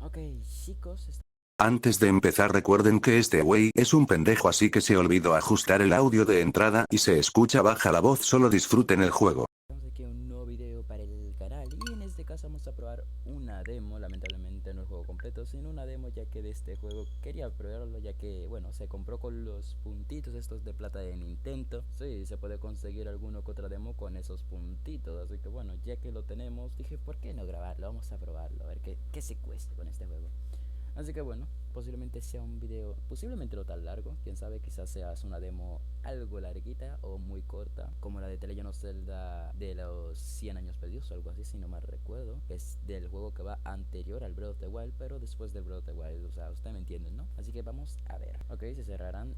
Ok, chicos, Antes de empezar recuerden que este güey es un pendejo, así que se olvidó ajustar el audio de entrada y se escucha baja la voz, solo disfruten el juego. estamos aquí en un nuevo video para el canal y en este caso vamos a probar una demo. Lamentablemente no el juego completo, sino una demo, ya que de este juego quería probarlo, ya que bueno, se compró con los puntitos estos de plata de Nintendo. Sí, se puede conseguir alguno que otra demo con esos puntitos, así que bueno, ya que lo tenemos, dije, ¿por qué no grabarlo? Vamos a probarlo, a ver qué se cuesta con este juego. Así que bueno, posiblemente sea un video, posiblemente no tan largo, quién sabe, quizás sea una demo algo larguita o muy corta, como la de The Legend of Zelda de los 100 años perdidos o algo así, si no mal recuerdo, que es del juego que va anterior al Breath of the Wild, pero después del Breath of the Wild, o sea, ustedes me entienden, ¿no? Así que vamos a ver. Ok, se crearán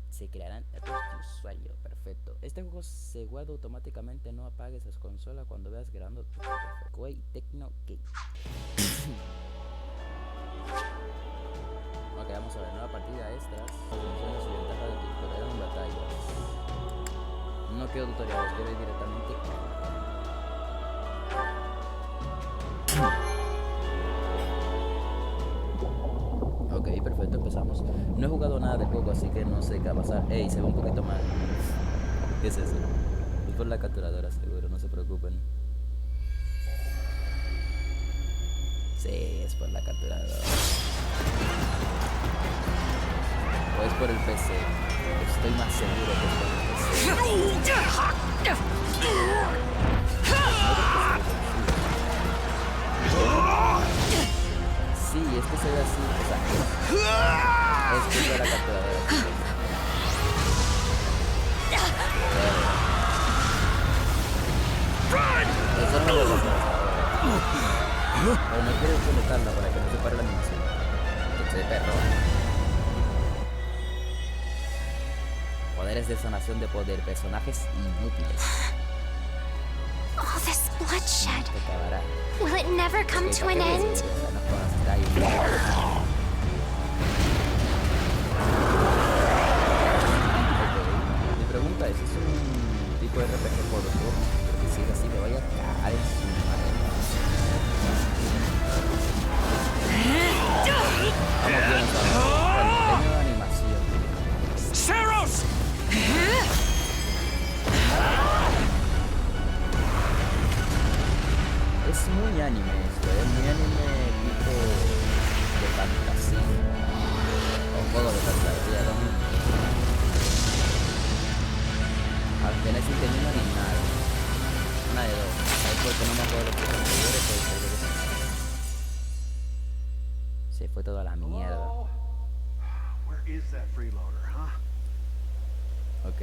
datos de usuario, perfecto. Este juego se guarda automáticamente, no apagues esa consola cuando veas grabando tu Güey, Tecno Gate. Ok, vamos a ver, nueva partida extras, funciones y ventajas de tutorial en batallas. No quiero tutoriales, quiero ir directamente. Ok, perfecto, empezamos. No he jugado nada del juego, así que no sé qué va a pasar. Ey, se ve un poquito mal. ¿Qué es eso? Es por la capturadora, seguro, no se preocupen. Sí, es por la capturadora. O es por el PC. Estoy más seguro que es por el PC. Sí, es que se ve así, o sea, es que es de la capturadora. Eso no lo pasa. Pero no quiero conectarla para que no se pare la animación. Que de perro. Poderes de sanación de poder, personajes inútiles. All this bloodshed. Will it never come to an end? Mi pregunta es un tipo de RPG por turno, porque si es así me voy a cagar en su madre. Vamos bien, tengo animación. ¡Ceros! Es muy anime esto, es muy anime tipo de fantasía. O juego de fantasía, ¿no? Aunque no es entendido ni nada. Una de dos. Es porque no me acuerdo de los juegos anteriores, puede ser que se fue toda la mierda. Ok.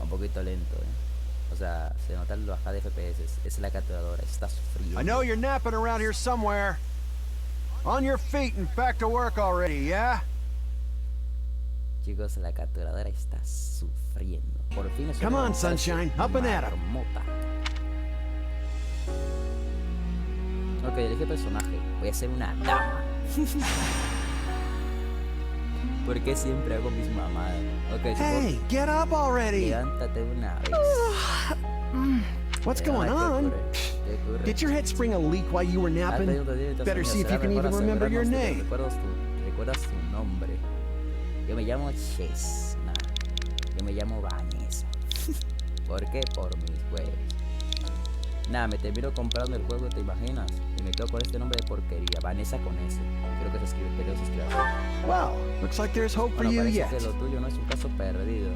Un poquito lento, O sea, se nota la bajada de FPS. Es la capturadora, está sufriendo. I know you're napping around here somewhere. On your feet and back to work already, yeah? Chicos, la capturadora está sufriendo. Por fin es Come on, sunshine, up and at 'em. Ok, elige personaje. Voy a ser una dama. ¿Por qué siempre hago mis mamadas? Ok, Hey, get up already! Levántate una vez. What's going on? Did your head spring a leak while you were napping? Better see if you can even remember your name. ¿Recuerdas tu nombre? Yo me llamo Chesna. Yo me llamo Vanessa. ¿Por qué? Por mis huevos. Nada, me termino comprando el juego, ¿te imaginas? Y me quedo con este nombre de porquería, Vanessa con S. Creo que se escribe, pero se escribe así. Well, looks like there's hope for you Parece yet. que lo tuyo no es un caso perdido.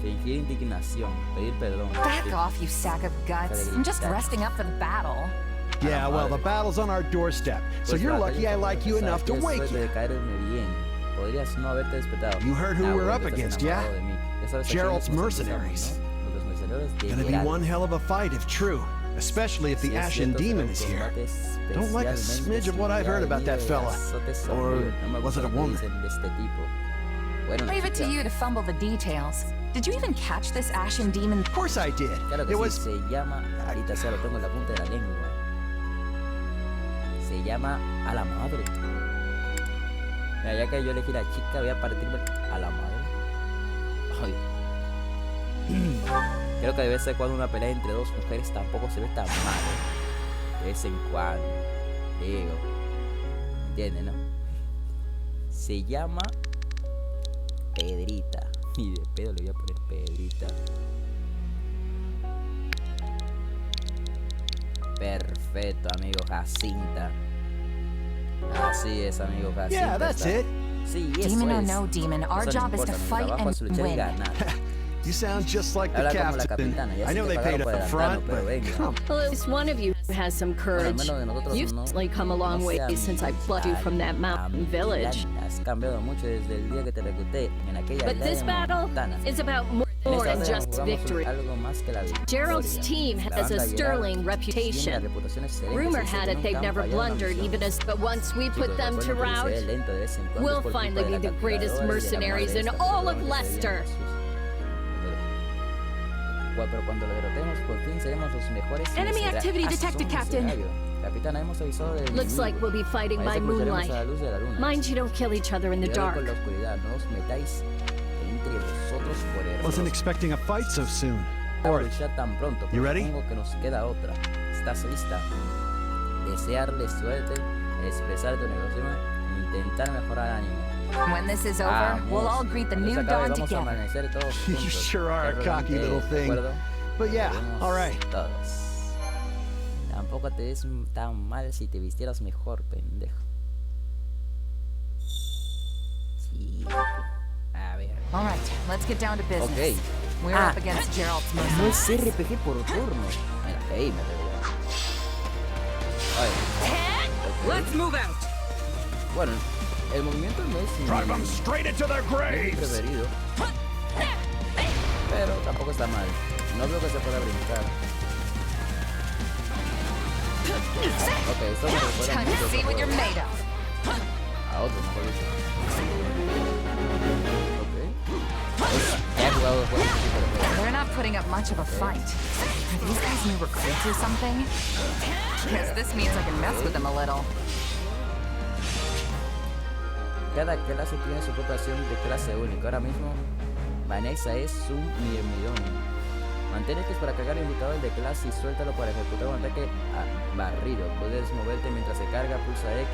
Fingir indignación, pedir perdón. Back off, you sack of guts. I'm just resting up for the battle. Yeah, well, the battle's on our doorstep, so you're lucky I like you enough to wake you. Podrías no haberte despertado. You heard who we're up against, yeah? Gerald's mercenaries. Gonna be one hell of a fight if true, especially if the Ashen Demon is here. Don't like a smidge of what I've heard about that fella. Or was it a woman? Leave it to you to fumble the details. Did you even catch this Ashen Demon? Of course I did. It was... Se llama, ahorita se lo tengo en la punta de la lengua. Se llama a la madre. Mira, ya que yo elegí la chica, voy a partirme a la madre. Ay. Creo que de vez en cuando una pelea entre dos mujeres tampoco se ve tan mal, De vez en cuando. Digo, ¿entiendes, no? Se llama Pedrita. Y de pedo le voy a poner Pedrita. Perfecto, amigo. Jacinta. Así es, amigo. Jacinta. Yeah, that's it. Sí, eso Demon or es. no demon, our Eso no job is to importa, mi fight trabajo es and luchar y win. ganar. You sound just like the Habla como la captain. capitana. Ya I sé know que they paid pagaron por up adelantado, front, pero but venga. come Well, at least one of you has some Bueno, al courage. menos de nosotros You've no, certainly come a long way since I plucked you from that mountain village. Has cambiado mucho desde el día que te recluté en aquella But this battle is about more En esta than batalla just jugamos victory. algo más que la victoria. Gerald's team La has a banda sterling Gerald tiene la reputation. reputación excelente, Rumor se dice had que it they've nunca han never fallado en una blundered, misión. even as. But once we Chicos, put them to recuerden que rout, se ve lento de vez en cuando, we'll es por culpa finally de la be the greatest calculadora y de la mercenaries in molesta, all pero of bueno, que se Leicester. veían sus- Pero cuando lo derrotemos, por fin seremos los mejores. Enemy activity Ah, detected, somos Captain. escenario. Capitana, hemos avisado del Looks enemigo. like we'll be fighting by Parece que lucharemos moonlight. a la luz de la luna. Mind you don't kill each other in the Cuidado dark. con la oscuridad, no os metáis entre vosotros por error. wasn't expecting a fight so soon. No luchar tan pronto, You pero ready? supongo que nos queda otra. ¿Estás lista? Desearle suerte, expresar tu negocio e intentar mejorar el ánimo. When this is over, we'll all greet the Cuando new se acabe, dawn vamos a together. amanecer todos You juntos. sure are a Qué cocky arrogante, little ¿de thing. acuerdo? But yeah, Veremos all right. Todos. Tampoco te ves tan mal si te vistieras mejor, pendejo. Sí. A ver. All right, let's get down to business. Ok. We're Ah. up against Gerald's No mercenaries. es RPG por turno. Mira, ahí me atrevo. Let's move out. Bueno, el movimiento no es Drive them straight into their mi graves. preferido. Pero tampoco está mal. No veo que se pueda brincar. Ok, esto me recuerda Time to mucho see a what otro you're juego. made of. A otro, mejor dicho. Ok. He jugado juegos de este tipo de juegos. They're not putting up much of a fight. Are these guys new recruits or something? Because this means I can mess with them a little. Cada clase tiene su propia acción de clase única. Ahora mismo, Vanessa es un mirmidón. Mantén X para cargar el indicador de clase y suéltalo para ejecutar un ataque barrido. Puedes moverte mientras se carga, pulsa X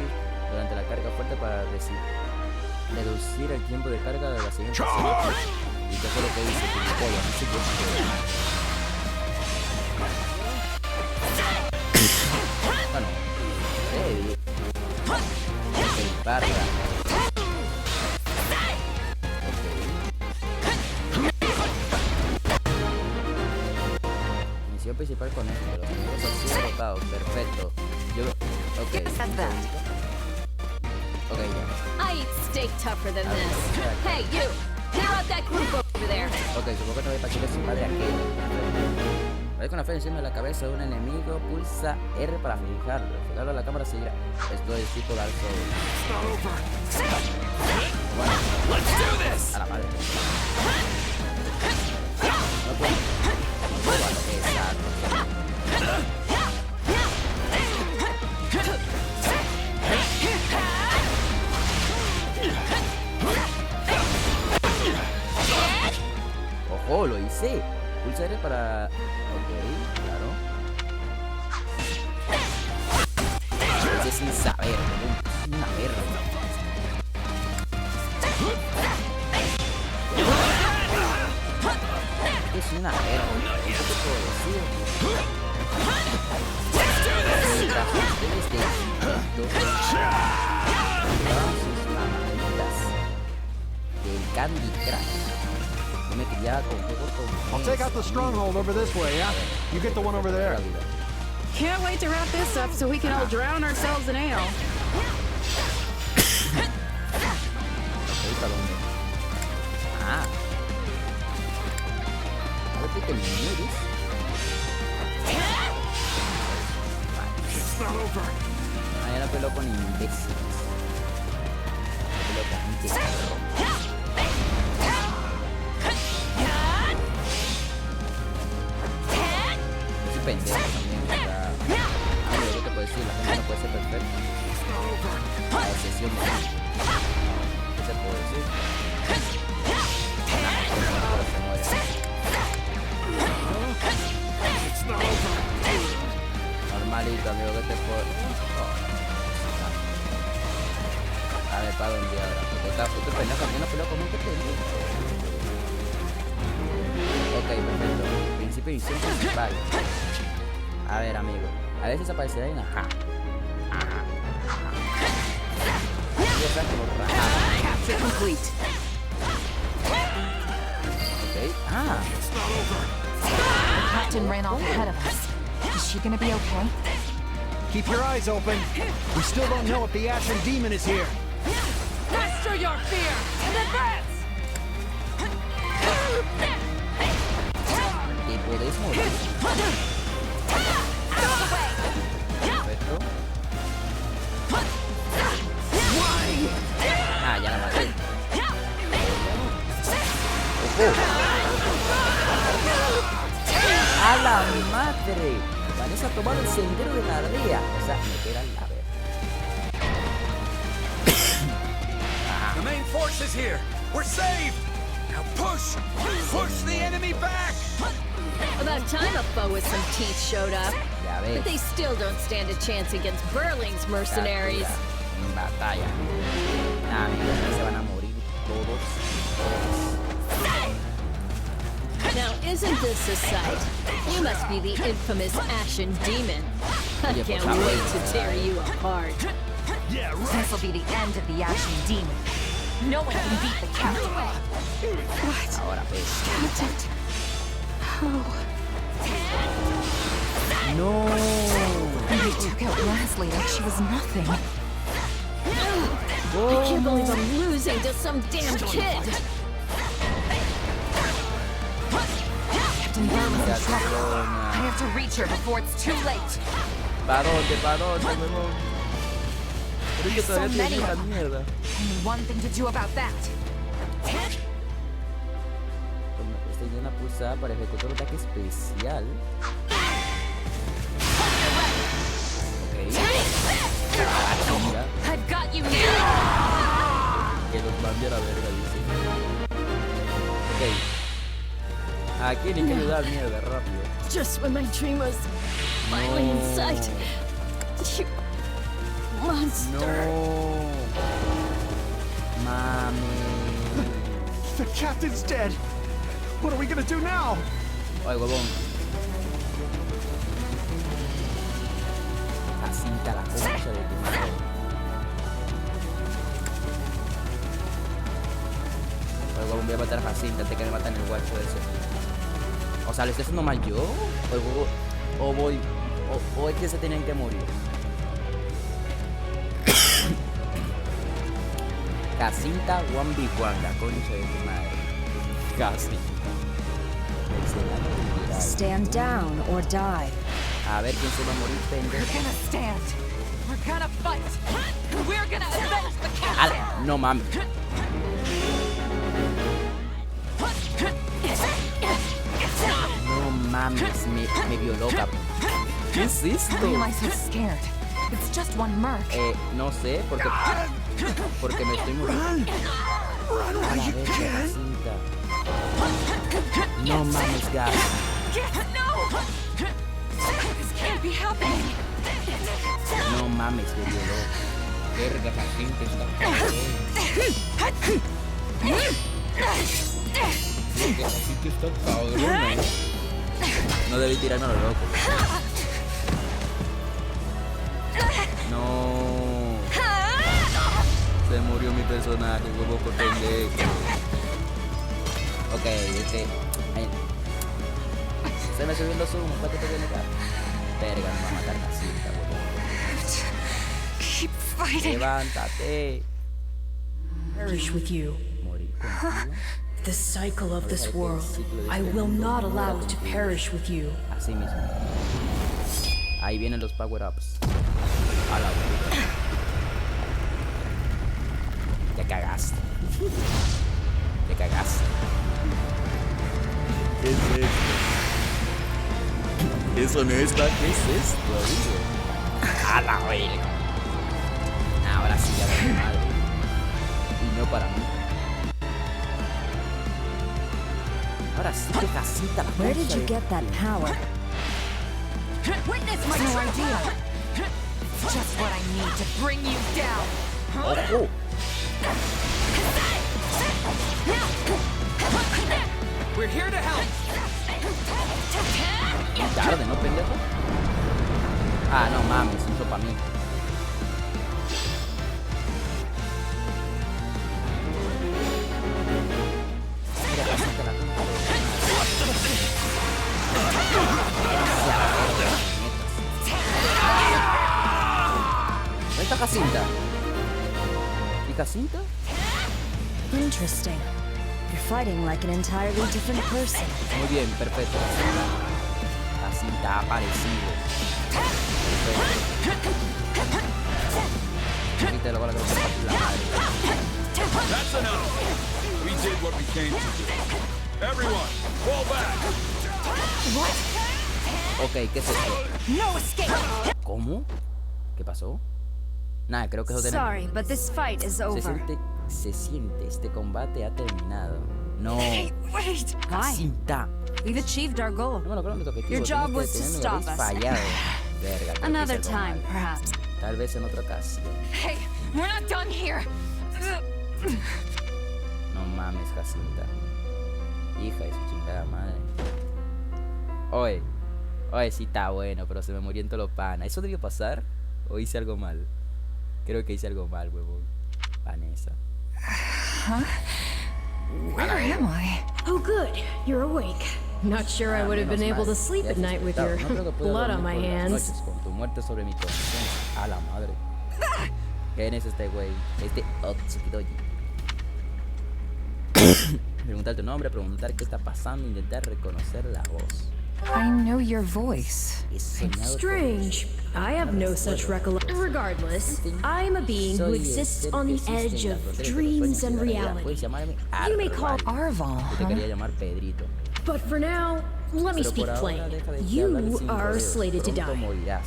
durante la carga fuerte para reducir el tiempo de carga de la siguiente acción. ¿Y qué fue lo que hice? Gilipollas, no sé qué es. Bueno, ok, barra. Misión principal con esto, los enemigos han sido derrotados, perfecto. Yo, ok. Said that. Ok, ya. I eat steak tougher than this. Hey, you! Clear out that group over there. Ok, supongo que no voy para que su madre aquel. Ve con la fe encima de la cabeza de un enemigo, pulsa R para fijarlo. Fijarlo a la cámara seguirá. Esto es tipo Dark Souls. Bueno, a la madre. No puedo. Exacto. Ojo, lo hice. Pulsa R para... Ok, claro. Lo hice sin saber, ¿no? Una verga. Es una verga. ¿Qué te puedo decir? Mientras ustedes de llevaban sus mamaditas del Candy Crush. Yo me criaba con juegos como I'll take out the stronghold over this way, yeah? You get the one over there. Can't wait to wrap this up so we can all drown ourselves in ale. ¿Para dónde? Ah. A ver, ¿qué te mueres? Ah, ya no peleo con imbéciles. Peleo con gente cabrón. Yo soy pendejo también, o sea... Ah, lo que te puedo decir, la gente no puede ser perfecta. La excepción de... ¿Qué te puedo decir? Pero se muere. Normalito, amigo, ¿qué te puedo...? Oh. ver para dónde ahora. Porque este pendejo también no peleo como un que tenía. Ok, perfecto. Principio y misión principal. A ver, amigo. A veces aparecerá en ajá. Capture complete. Ok. Ah. The captain ran off ahead of us. Is she gonna be okay? Keep your eyes open. We still don't know if the Ashen Demon is here. Master your fear and advance! Y podéis morir. Perfecto. Ah, ya la maté. ¡A la madre! Vanessa ha tomado el sendero de la aldea. O sea, me queda la verga. The main force is here. We're saved. Now push! Push the enemy back! About time a foe with some teeth showed up. Ya But ves. they still don't stand a chance against Berling's mercenaries. En batalla. Nah, amigos, se van a morir todos. Now, isn't this a sight? You must be the infamous Ashen Demon. I Oye, can't por favor. wait to tear you apart. This will be the end of the Ashen Demon. No one can beat the captain. Ahora pues. Captain. No. They took out Leslie like she was nothing. I can't believe I'm losing to some damn kid. Captain Berlin's in trouble. I have to reach her before it's too late. ¿Para dónde, huevón? Pero es que There's so todavía many tiene esta of them. mierda. Only one thing to do about that. Esta idea pulsada para ejecutar un ataque especial. Ok. Mira, I've got you now. que los mande a la verga, dice. Ok. Aquí hay que ayudar, mierda, rápido. Just when my dream was finally in sight. You monster. No. Mami. The captain's dead. What are we gonna do now? Oye, huevón. Jacinta, la concha de tu madre. Oye, huevón, voy a matar a Jacinta antes que me matan el guacho ese. O sea, ¿le estoy haciendo mal yo? O es que se tenían que morir. Jacinta 1v1, la concha de tu madre. Casi. Stand down or die. A ver quién se va a morir, We're pendejo. gonna stand. We're gonna fight. We're gonna avenge the captain. ¡Ala! No mames. No mames, me violó, cabrón. ¿Qué es I esto? realize you're scared. It's just one merc. No sé, porque me estoy muriendo. Run A while la you verga, can. Jacinta. No mames, gas. No! This can't be happening. No mames, me violó. Verga, Jacinta está cabrón. Verga, Jacinta está cabrón, No debí tirarme a lo loco. No. Se murió mi personaje, huevo por pendejo. Ok, ahí. Se me subió los humos, ¿para qué te viene acá? Verga, me va a matar Jacinta, huevo. Keep fighting. Levántate. Perish with you. Morir contigo. The cycle of this world. I will not allow it to perish with you. Así mismo. Ahí vienen los power-ups. A la verga. Te cagaste. Te cagaste. ¿Qué es esto? Eso no está. ¿Qué es esto, amigo? A la verga. Ahora sí ya vale madre. Y no para mí. Ahora sí que Jacinta la Where concha did you de- get that power? Witness my no idea. It's just what I need to bring you down. ¡Ojo! We're here to help. Tarde, ¿no, pendejo? Ah, no mames, eso para mí. Mira, casita la punta. ¿Dónde está Jacinta? ¿Y Jacinta? Interesting. You're fighting like an entirely different person. Muy bien, perfecto. Jacinta ha aparecido. Quítalo con la cabeza de la madre. That's enough. We did what we came to do. Everyone, fall back. What? Ok, ¿qué es esto? No escape! ¿Cómo? ¿Qué pasó? Nada, creo que eso tiene... Sorry, but this fight is over. Se siente, este combate ha terminado. No. Hey, wait! Jacinta. We've achieved our goal. No me lo creo, mi objetivo. Your job was to stop us. Fallado. Verga, creo que Another hice algo time, mal. perhaps. Tal vez en otra ocasión. Hey, we're not done here! No mames, Jacinta. Hija de su chingada madre. Oye, sí está bueno, pero se me murió en todo lo pana. ¿Eso debió pasar? ¿O hice algo mal? Creo que hice algo mal, huevón. Vanessa. Huh? Where am I? Oh, good. You're awake. Not sure I would have been able to sleep at night with your blood on my hands. Con tu muerte sobre mi corazón. A la madre. ¿Quién es este güey? Este Otsukidoji. Preguntar tu nombre, preguntar qué está pasando, intentar reconocer la voz. I know your voice. Strange. I have no such recollection. Regardless, I am a being who exists on the edge of dreams and reality. You may call Arval, Yo te quería llamar Pedrito. But for now, let me speak plain. You are slated to die.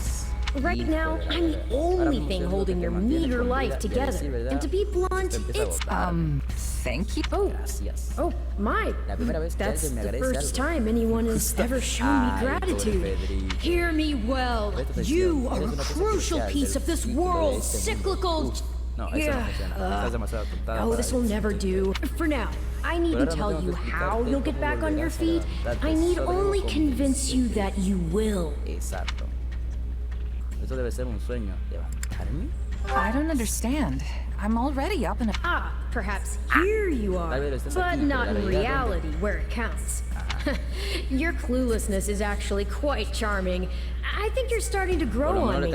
Right now, I'm the only thing holding your meager life together. And to be blunt, it's... thank you. Oh, my. That's the first time anyone has ever shown me gratitude. Hear me well. You are a crucial piece of this world's cyclical... Oh, this will never do. For now, I need to tell you how you'll get back on your feet. I need only convince you that you will. Exacto. Eso debe ser un sueño. ¿Levantarme? I don't understand. I'm already up and... Ah, perhaps here you are, but not in reality where it counts. Your cluelessness is actually quite charming. I think you're starting to grow on me.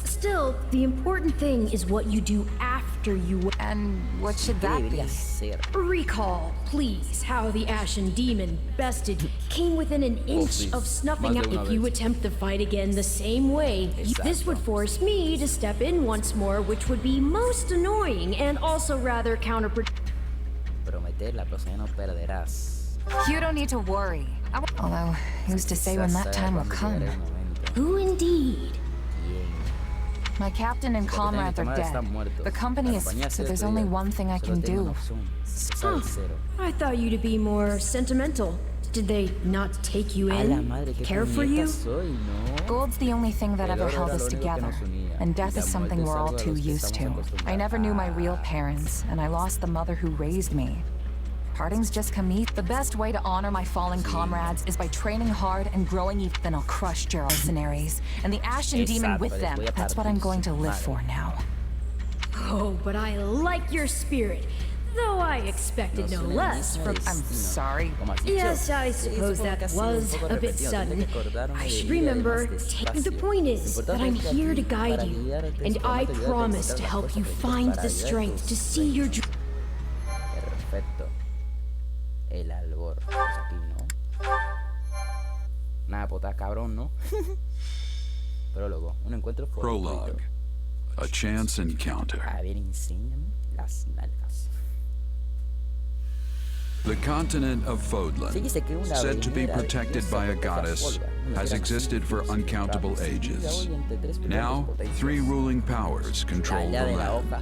Still, the important thing is what you do after you... And what should that be? Recall, please, how the Ashen Demon, bested, came within an inch of snuffing out. If you attempt the fight again the same way, this would force me to step in once more, which would be most annoying and also rather counterproductive. Prometer, la próxima no perderás. You don't need to worry. Although, who's to say when that time will come? Who indeed? My captain and comrades are dead. The company is... so there's only one thing I can do. Huh. I thought you to be more sentimental. Did they not take you in? Care for you? Gold's the only thing that ever held us together. And death is something we're all too used to. I never knew my real parents, and I lost the mother who raised me. Partings just come easy. The best way to honor my fallen comrades is by training hard and growing even. Then I'll crush Gerald's mercenaries and the Ashen Demon with them. That's what I'm going to live for now. Oh, but I like your spirit. Though I expected no less from... I'm sorry. Yes, I suppose that was a bit sudden. I should remember. The point is that I'm here to guide you, and I promise to help you find the strength to see your dream. Perfecto. El albor. Aquí, ¿no? Nada, puta, cabrón, ¿no? Prólogo. Un encuentro fortuito. Prologue. A chance encounter. A ver, enséñame las nalgas. The continent of Fodlan, said to be protected by a goddess, has existed for uncountable ages. Now, 3 ruling powers control the land.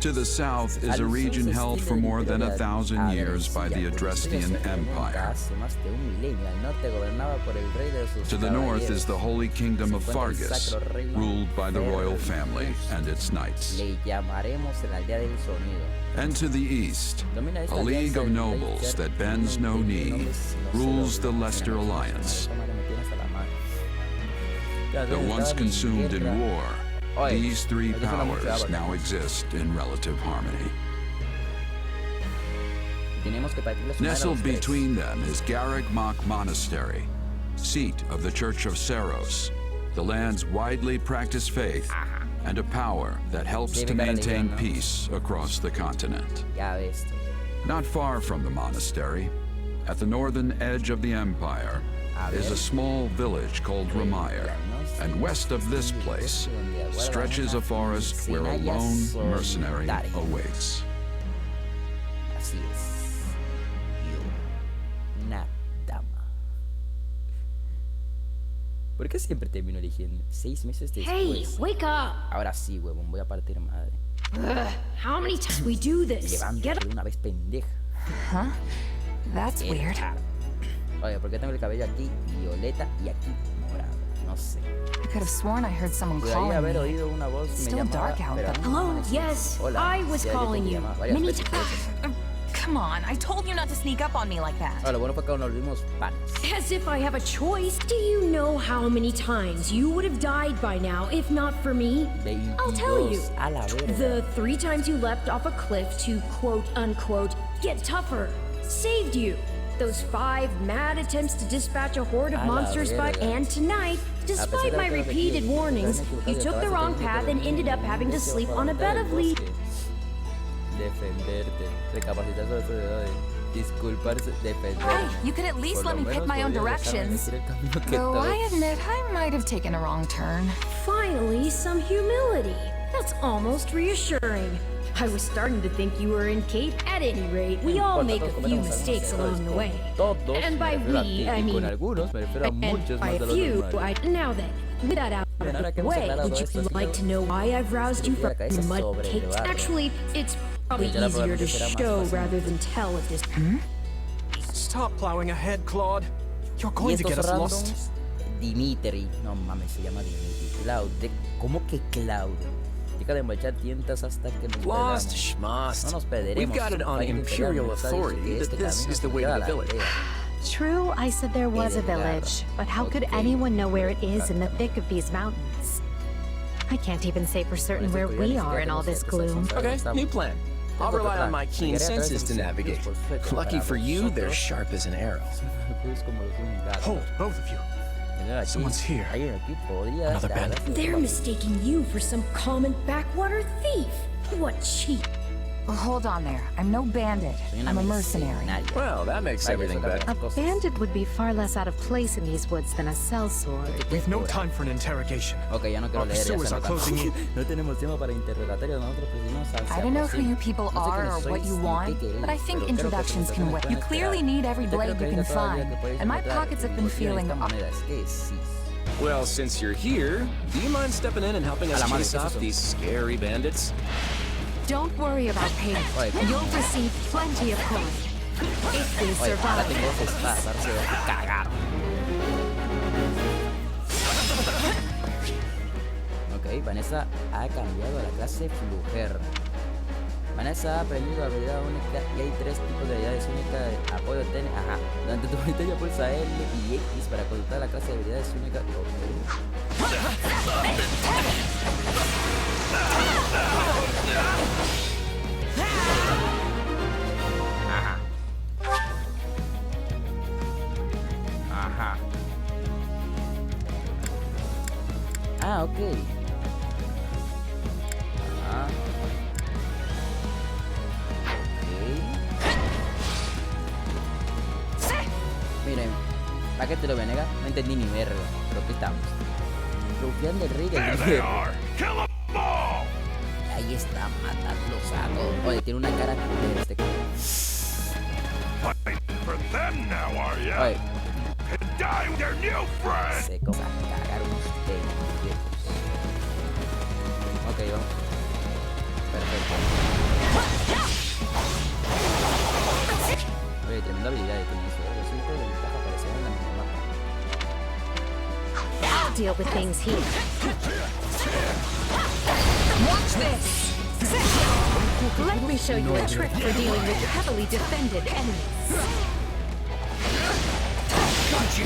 To the south is a region held for more than 1,000 years by the Adrestian Empire. To the north is the Holy Kingdom of Fargus, ruled by the royal family and its knights. And to the east, a league of nobles that bends no knee, rules the Leicester Alliance. Though once consumed in war, these three powers now exist in relative harmony. Nestled between them is Garreg-Mach Monastery, seat of the Church of Saros, the land's widely practiced faith, and a power that helps to maintain peace across the continent. Not far from the monastery, at the northern edge of the empire, is a small village called Ramire, and west of this place stretches a forest where a lone mercenary awaits. Así es. Una dama. ¿Por qué siempre termino eligiendo 6 meses después? Hey, wake up! Ahora sí, huevón, voy a partir madre. How many times we do this? Levántate de una vez, pendeja. Huh? That's weird. Oye, ¿por qué tengo el cabello aquí violeta y aquí morado? No sé. I could have sworn I heard someone calling haber me. oído una voz It's me still llamaba, dark out, pero but... Hello? Yes, Hola. I was calling you many times. Come on, I told you not to sneak up on me like that. Lo bueno fue que nos volvimos panas. As if I have a choice. Do you know how many times you would have died by now if not for me? I'll tell you. A la verga. The 3 times you leapt off a cliff to quote-unquote get tougher saved you. Those 5 mad attempts to dispatch a horde of monsters by, and tonight, despite my repeated warnings, you took the wrong path and ended up having to sleep on a bed of leaves. Defenderte, recapacitar sobre tu dedo de disculparse, defender. Hey, you could at least let me pick my own directions. Though I admit I might have taken a wrong turn. Finally, some humility. That's almost reassuring. I was starting to think you were in Kate. At any rate, we all make a few mistakes along the way. And by we, I mean... And by a few, now then, with that out of the way, would you like to know why I've roused you from your mud cakes? Actually, it's probably easier to show rather than tell at this... Stop plowing ahead, Claude. You're going to get us lost. Dimitri. No mames, se llama Dimitri. Cloud. ¿Cómo que Cloud? Deja de marchar tientas hasta que nos Lost perdamos. schmost. No nos perderemos. We've got it on imperial authority that this is the way to the village. True, I said there was a village, but how could anyone know where it is in the thick of these mountains? I can't even say for certain where we are in all this gloom. Okay, new plan. I'll rely on my keen senses to navigate. Lucky for you, they're sharp as an arrow. Hold, both of you. Someone's here. Another bandit. They're mistaking you for some common backwater thief. What cheap. Well, hold on there. I'm no bandit. I'm a mercenary. Well, that makes everything better. A bandit would be far less out of place in these woods than a sellsword. We've no time for an interrogation. Okay, ya no quiero leer, pursuers are closing in. No tenemos tiempo para interrogatorio. Nosotros pedimos I don't know who you people are or what you want, but I think introductions can wait. You clearly need every blade you can find, and my pockets have been feeling... Well, since you're here, do you mind stepping in and helping us chase off these scary bandits? Don't worry about payment. You'll receive plenty of coin. If we survive. Ok, Vanessa ha cambiado a la clase Fluger. Vanessa ha aprendido habilidad única y hay 3 tipos de habilidades únicas de apoyo TN. Ajá. Durante tu movimiento pulsa L y X para consultar la clase de habilidades únicas. Ajá. Ajá. Ah, ok. Ajá. Miren, ¿para qué te lo venega? No entendí ni verga, pero aquí estamos. Rufián del rey del hierro. Ahí está, matándolos a todos. Oye, tiene una cara de este cabrón. Oye. Se cosa a cagar unos pendejos. Ok, vamos. Perfecto. Oye, tremenda habilidad que tiene eso. Los 5 de ventaja aparecieron en la minimapa. I'll deal with things here. Watch this! Let me show you a trick for dealing with heavily defended enemies. Got you!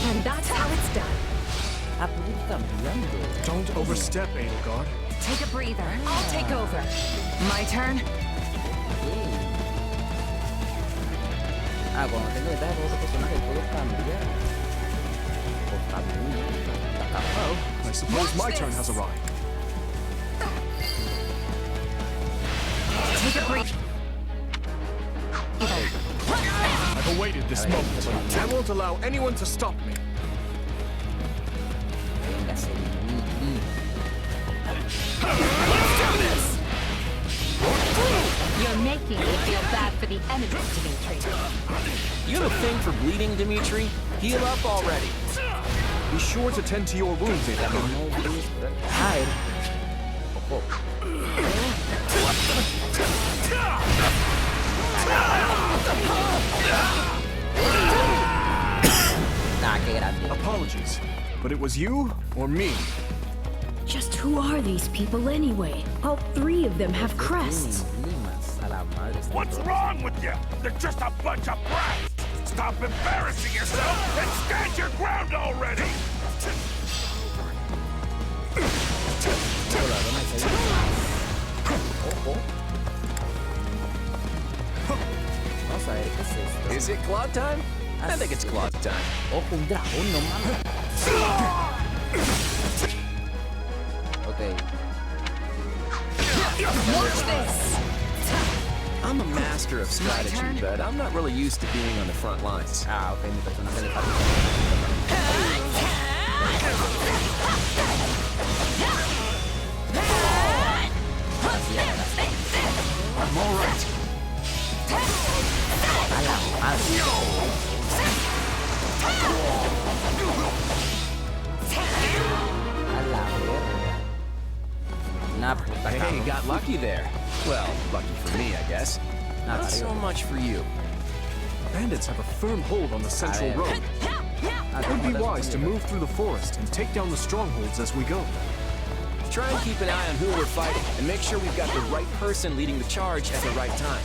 And that's how it's done. Don't overstep, Edelgard. Take a breather. I'll take over. My turn. Cuando tengo ventaja con otro personaje puedo cambiar. Oh, I suppose my turn has arrived. Take a breather. I've awaited this moment. I won't allow anyone to stop me. You're making me feel bad for the enemy, Dimitri. You have a thing for bleeding, Dimitri? Heal up already. Be sure to tend to your wounds, Edelgard. Apologies, but it was you or me? Just who are these people anyway? All 3 of them have crests. What's wrong with you? They're just a bunch of brats! Stop embarrassing yourself and stand your ground already! Is it Claude time? I think it's Claude time. Ojo, un dragón, no mames. Okay. Watch this! I'm a master of strategy, but I'm not really used to being on the front lines. Okay, mi personaje le falta. I'm all right. Hey, got lucky there. Well, lucky for me, I guess. Not so much for you. Bandits have a firm hold on the central road. It would be wise to move through the forest and take down the strongholds as we go. Try and keep an eye on who we're fighting, and make sure we've got the right person leading the charge at the right time.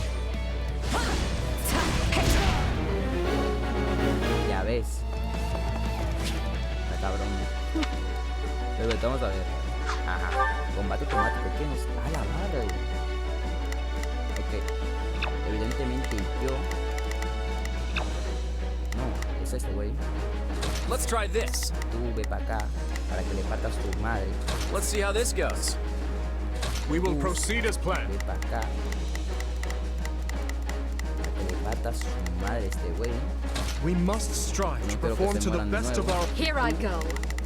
Ya ves. Está cabrón. Pero vamos a ver. Ajá. Combate automático. ¿Quién es? ¡A la madre! Ok. Evidentemente yo... No, es este güey. Let's try this. Tú ve para acá para que le partas tu madre. Let's see how this goes. We will proceed as planned. Ve para acá para que le partas su madre este güey. We must strive to perform to the best of our... Here I go.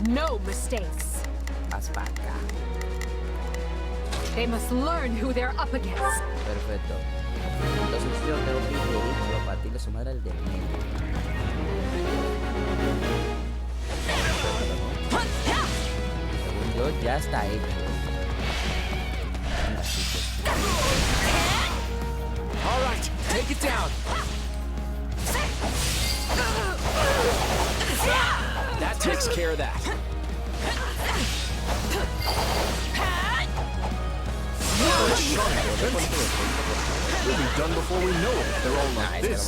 No mistakes. Haz para acá. They must learn who they're up against. Perfecto. Entonces yo tengo que ir derecho a partirle su madre al del medio. Según yo, ya está hecho. All right, take it down. That takes care of that. We'll be done before we know it if they're all like this.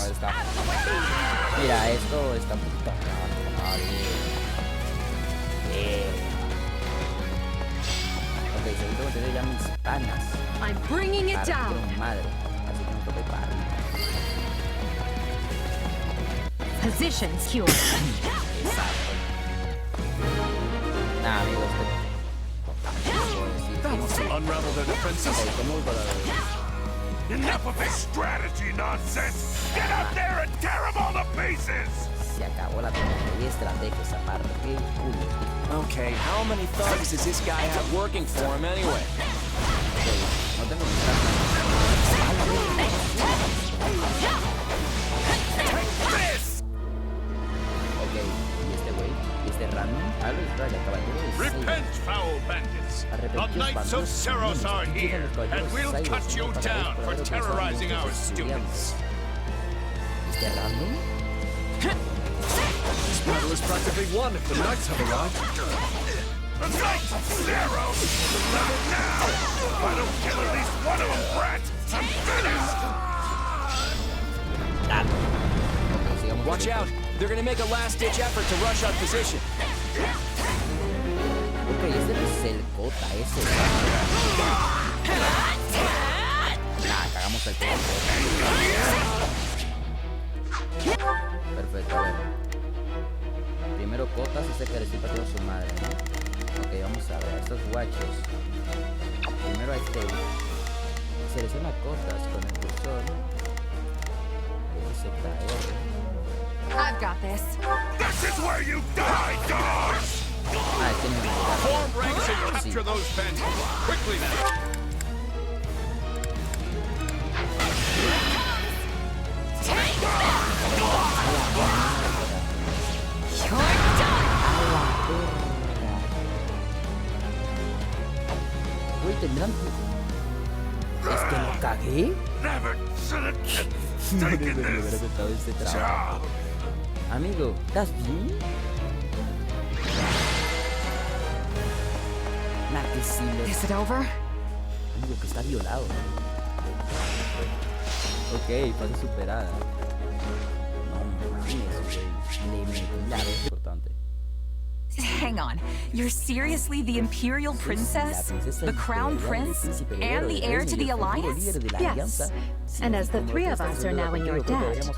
Mira, esto está puta madre. Ok, según tengo que tener ya mis panas. I'm bringing it down. Madre, así que no toque para arriba. Position secure. Exacto. Nah, amigos, Unravel their defenses. Enough of this strategy nonsense! Get out there and tear them all to pieces! Se acabó la estrategia esa parte. Qué culo. Okay, how many thugs does this guy have working for him anyway? No tengo Take this! Ok, y este güey. Este random. Repent, foul bandits. The knights of Seros are here, and we'll cut you down for terrorizing our students. Este random. This battle is practically won if the knights have arrived. The knights of Seros! Not now! If I don't kill at least one of them, Brat, I'm finished! Watch out! They're gonna make a last-ditch effort to rush our position. Ok, ese no es el cota, ese. Nah, cagamos el cota. Perfecto, a ver. Primero cotas y se carecita con su madre, ¿no? Ok, vamos a ver, estos guachos. Primero hay que selecciona cotas con el cursor. I've got this. This is where you die, dogs! Form ranks and capture those bandits. Quickly now! Uy, tendrán... ¿Es que lo cagué? Never should have taken this job. Amigo, ¿estás bien? Nah, que sí lo... Is it over? Amigo, que está violado. Ok, fase superada. No mames, güey. Le metí la vez importante. Hang on. You're seriously the Imperial Princess? The Crown Prince? And the heir to the Alliance? Yes. And as the three of us are now in your debt,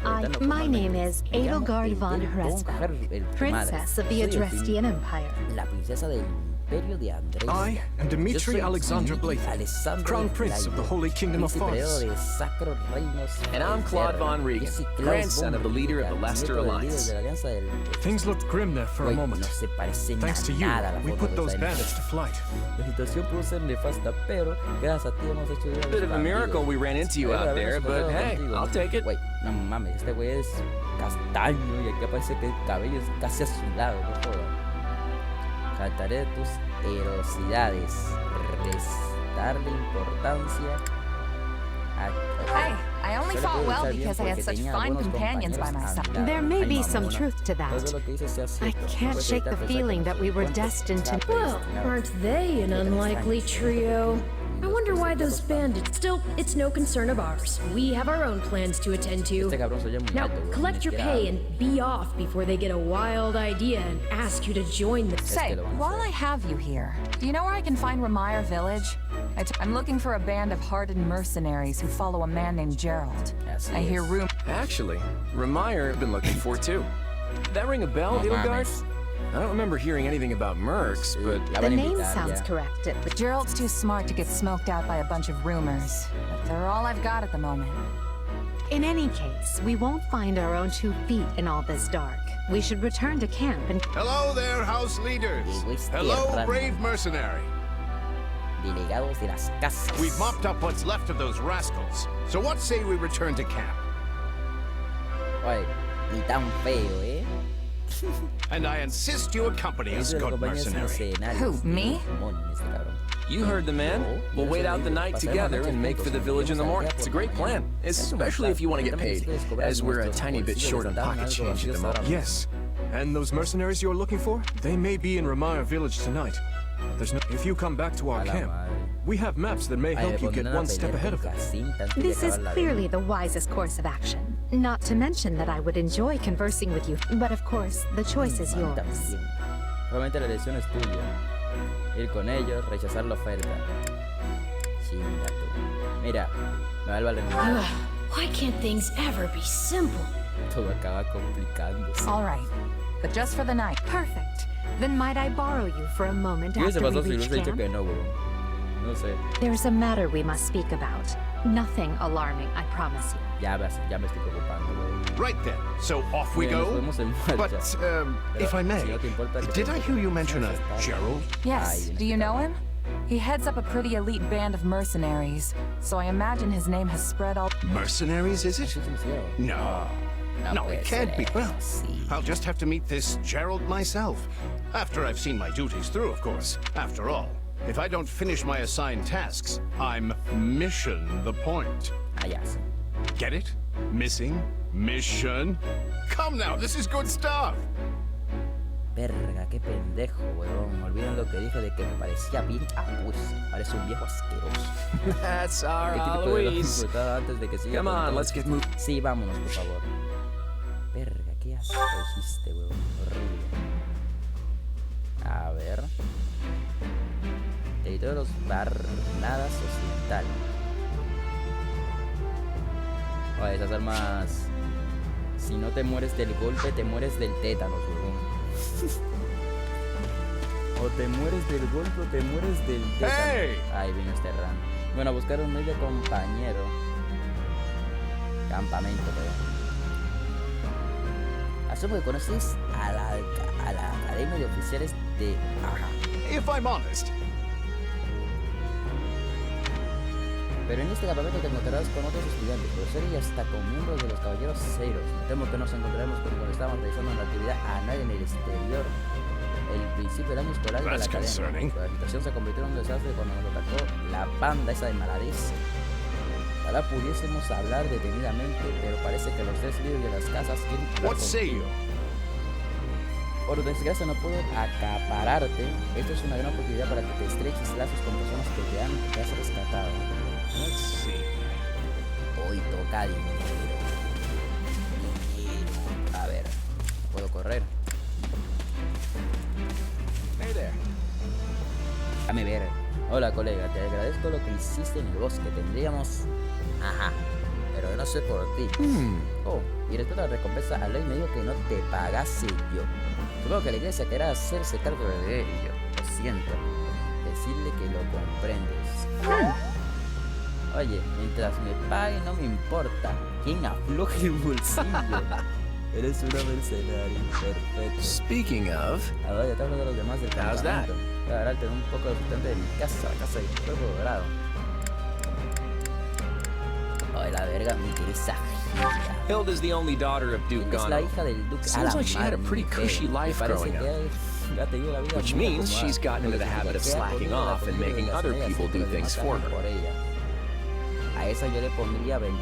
my name is Edelgard von Hrespa, Princess of the Adrestian Empire. La princesa del Imperio de Andrés. I am Dmitri Alexandra Blake, Crown Prince of the Holy Kingdom of Fars. And I'm Claude von Riga, grandson of the leader of the Leicester Alliance. Things looked grim there for a moment. Thanks to you, we put those bandits to flight. La situación pudo ser nefasta, pero gracias a ti hemos hecho vida. Bit of a miracle we ran into you out there, but hey, I'll take it. Wait, no mames, este güey es castaño y aquí parece que el cabello es casi azulado, no jodas. Cantaré tus heroicidades, restarle importancia a... Hey, I only fought well because I had such fine companions by my side. There may be some truth to that. I can't shake the feeling that we were destined to... Well, aren't they an unlikely trio? I wonder why those bandits... Still, it's no concern of ours. We have our own plans to attend to. Now, collect your pay and be off before they get a wild idea and ask you to join them. Say, while I have you here, do you know where I can find Ramire Village? I'm looking for a band of hardened mercenaries who follow a man named Gerald. I hear rumors... Actually, Ramire I've been looking for too. That ring a bell, Edelgard? I don't remember hearing anything about mercs, but... The name sounds correct. But Gerald's too smart to get smoked out by a bunch of rumors. But they're all I've got at the moment. In any case, we won't find our own 2 feet in all this dark. We should return to camp and... Hello there, house leaders. Hello, brave mercenary. Delegados de las casas. We've mopped up what's left of those rascals. So what say we return to camp? Oye, ni tan feo, eh? And I insist you accompany us, good mercenary. Who, me? You heard the man. We'll wait out the night together and make for the village in the morning. It's a great plan, especially if you want to get paid, as we're a tiny bit short on pocket change at the moment. Yes. And those mercenaries you're looking for? They may be in Ramire Village tonight. If you come back to our camp, we have maps that may help you get one step ahead of them. This is clearly the wisest course of action. Not to mention that I would enjoy conversing with you, but of course, the choice is yours. Realmente la elección es tuya. Ir con ellos, rechazar la oferta. Chinga tú. Mira, me va el valentín. Why can't things ever be simple? Todo acaba complicándose. All right, but just for the night. Perfect. Then might I borrow you for a moment after we reach camp? No sé. There's a matter we must speak about. Nothing alarming, I promise you. Ya me estoy preocupando, güey. Right then, so off we go. But, if I may, did I hear you mention a Gerald? Yes, do you know him? He heads up a pretty elite band of mercenaries, so I imagine his name has spread all... Mercenaries, is it? No. No, it can't be. Well, I'll just have to meet this Gerald myself. After I've seen my duties through, of course. After all, if I don't finish my assigned tasks, I'm mission the point. Ah, yes. Get it? Missing? Mission? Come now, this is good stuff. Verga, qué pendejo, weón. Olviden lo que dije de que me parecía bien. Ah, pues, parece un viejo asqueroso. That's our Alois. Antes de que siga. Come on, let's get moving. Sí, vámonos, por favor. Verga, qué asco hiciste, weón. Horrible. A ver. Territorio de los Barnadas Occidental. Oye, esas armas. Si no te mueres del golpe, te mueres del tétanos, weón. O te mueres del golpe o te mueres del tétano. ¡Hey! Ahí vino este random. Bueno, a buscar un medio compañero. Campamento, pero. Asumo que conoces a la Academia de Oficiales de... Ajá. If I'm honest. Pero en este campamento te encontrarás con otros estudiantes, profesores y hasta con miembros de los caballeros ceros. Me temo que nos encontraremos cuando estábamos realizando una actividad anual en el exterior. El principio del año escolar de la academia. La situación se convirtió en un desastre cuando nos atacó la banda esa de maladez. Ojalá pudiésemos hablar detenidamente, pero parece que los tres líderes de las casas quieren hablar contigo. Por desgracia no puedo acapararte. Esto es una gran oportunidad para que te estreches lazos con personas que te han rescatado. Let's see. Hoy toca dinero. A ver, ¿puedo correr? Hey there. Déjame ver. Hola, colega, te agradezco lo que hiciste en el bosque. Tendríamos... Ajá, pero yo no sé por ti. Oh, y respecto a la recompensa, Aloy me dijo que no te pagase yo. Supongo que la iglesia querrá hacerse cargo de ello. Lo siento. Decirle que lo comprendes. Oye, mientras me pague no me importa. ¿Quién afloje el bolsillo? Eres una mercenaria. Perfecto. Speaking of... Ahora ya te hablo de los demás del campamento. Voy a agarrarte un poco de sustento de mi casa, la casa de fuego dorado. Ay, la verga, me interesa. Hilda's the only daughter of Duke Es la hija del Duque. Seems like she had a pretty cushy life growing up. Which means she's gotten into the habit of slacking off and making other people do things for her. A esa yo le pondría 21.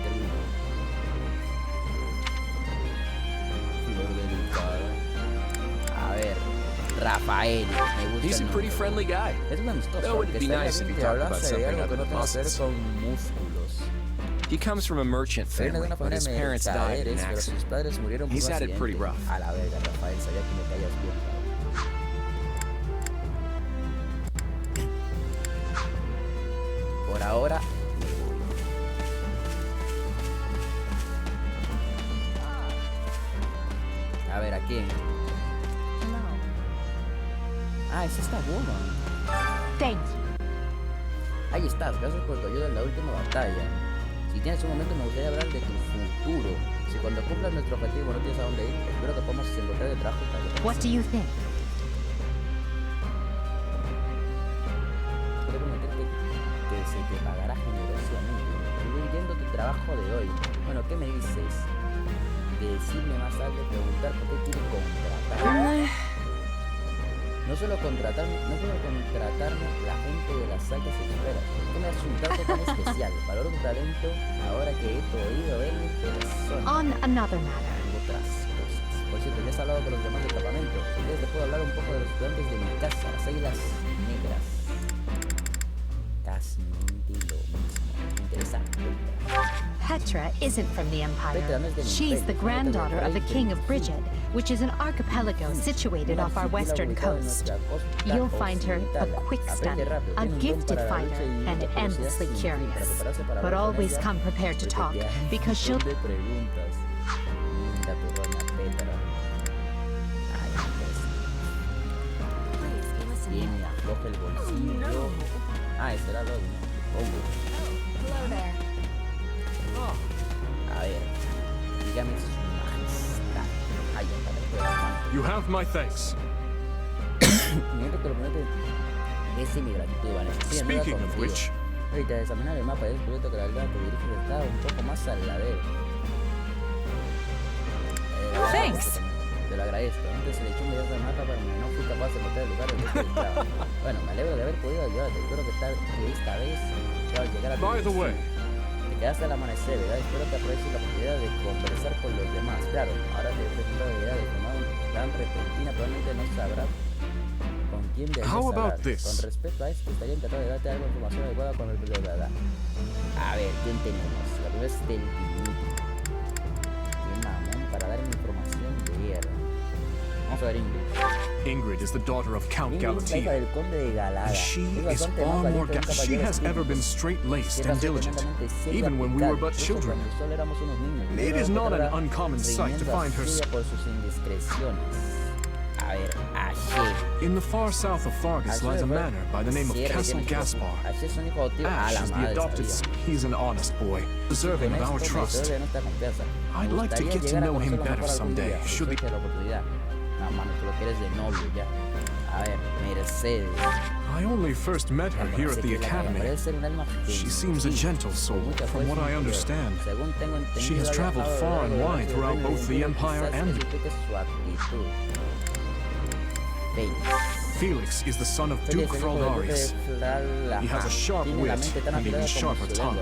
A ver, Rafael. Me gusta. He's a pretty friendly guy. Es un amistoso. Though it'd be nice if he talked about something other than muscles. Músculos. He comes from a merchant family, but his parents died in an accident. He's had it pretty rough. A la verga, Rafael, sabía que me caías bien. Por ahora. A ver, ¿a quién? Ah, es esta woman. Thank you. Ahí estás, gracias por tu ayuda en la última batalla. Si tienes un momento me gustaría hablar de tu futuro. Si cuando cumplas nuestro objetivo no tienes a dónde ir, espero que podamos encontrar el trabajo para que... What do you think? Quiero prometerte que se te pagará generosamente, incluyendo tu trabajo de hoy. Bueno, ¿qué me dices? Decirme más tarde, preguntar por qué quiere contratarme. No solo contratarme la gente de las altas esferas. ¿Por qué me das un trato tan especial? Valoro tu talento ahora que he podido ver en persona. On another matter. Otras cosas. Por cierto, ya has hablado con los demás del campamento. Si quieres te puedo hablar un poco de los estudiantes de mi casa, las águilas negras. Casi lo mismo. Interesante. Petra isn't from the Empire. She's the granddaughter of the King of Brigid, which is an archipelago situated off our western coast. You'll find her a quick study, a gifted fighter, and endlessly curious. But always come prepared to talk, because she'll... A ver, dígame su majestad. Ay, You have my thanks. Speaking of which, ahorita de examinar el mapa he descubierto que la aldea que diriges está un poco más al ladero. Thanks. Te lo agradezco. Antes se le echó un video de mapa, pero no fui capaz de encontrar el lugar donde se encontraba. Bueno, me alegro de haber podido ayudarte. Espero que esta vez puedas llegar a tu destino. Te quedaste al amanecer, ¿verdad? Espero que aproveches la oportunidad de conversar con los demás. Claro, ahora te he presentado la idea de formar un plan repentina, probablemente no sabrás con quién debes hablar. Con respecto a esto, estaría encantado de darte algo de información adecuada con el verdad. A ver, ¿quién tenemos? La primera es del Divinity. Qué mamón para darme información de guerra. Vamos a ver Ingrid. Ingrid is the daughter of Count Galatea, and she is far more she has ever been straight-laced and diligent, even when we were but children. It is not an uncommon sight to find her in the far south of Fargus lies a manor by the name of Castle Gaspar. Ash is the adopted son. He's an honest boy, deserving of our trust. I'd like to get to know him better someday, should the... I only first met her here at the academy. She seems a gentle soul, from what I understand. She has traveled far and wide throughout both the Empire and the... Felix is the son of Duke Fraldarius. He has a sharp wit and even sharper tongue.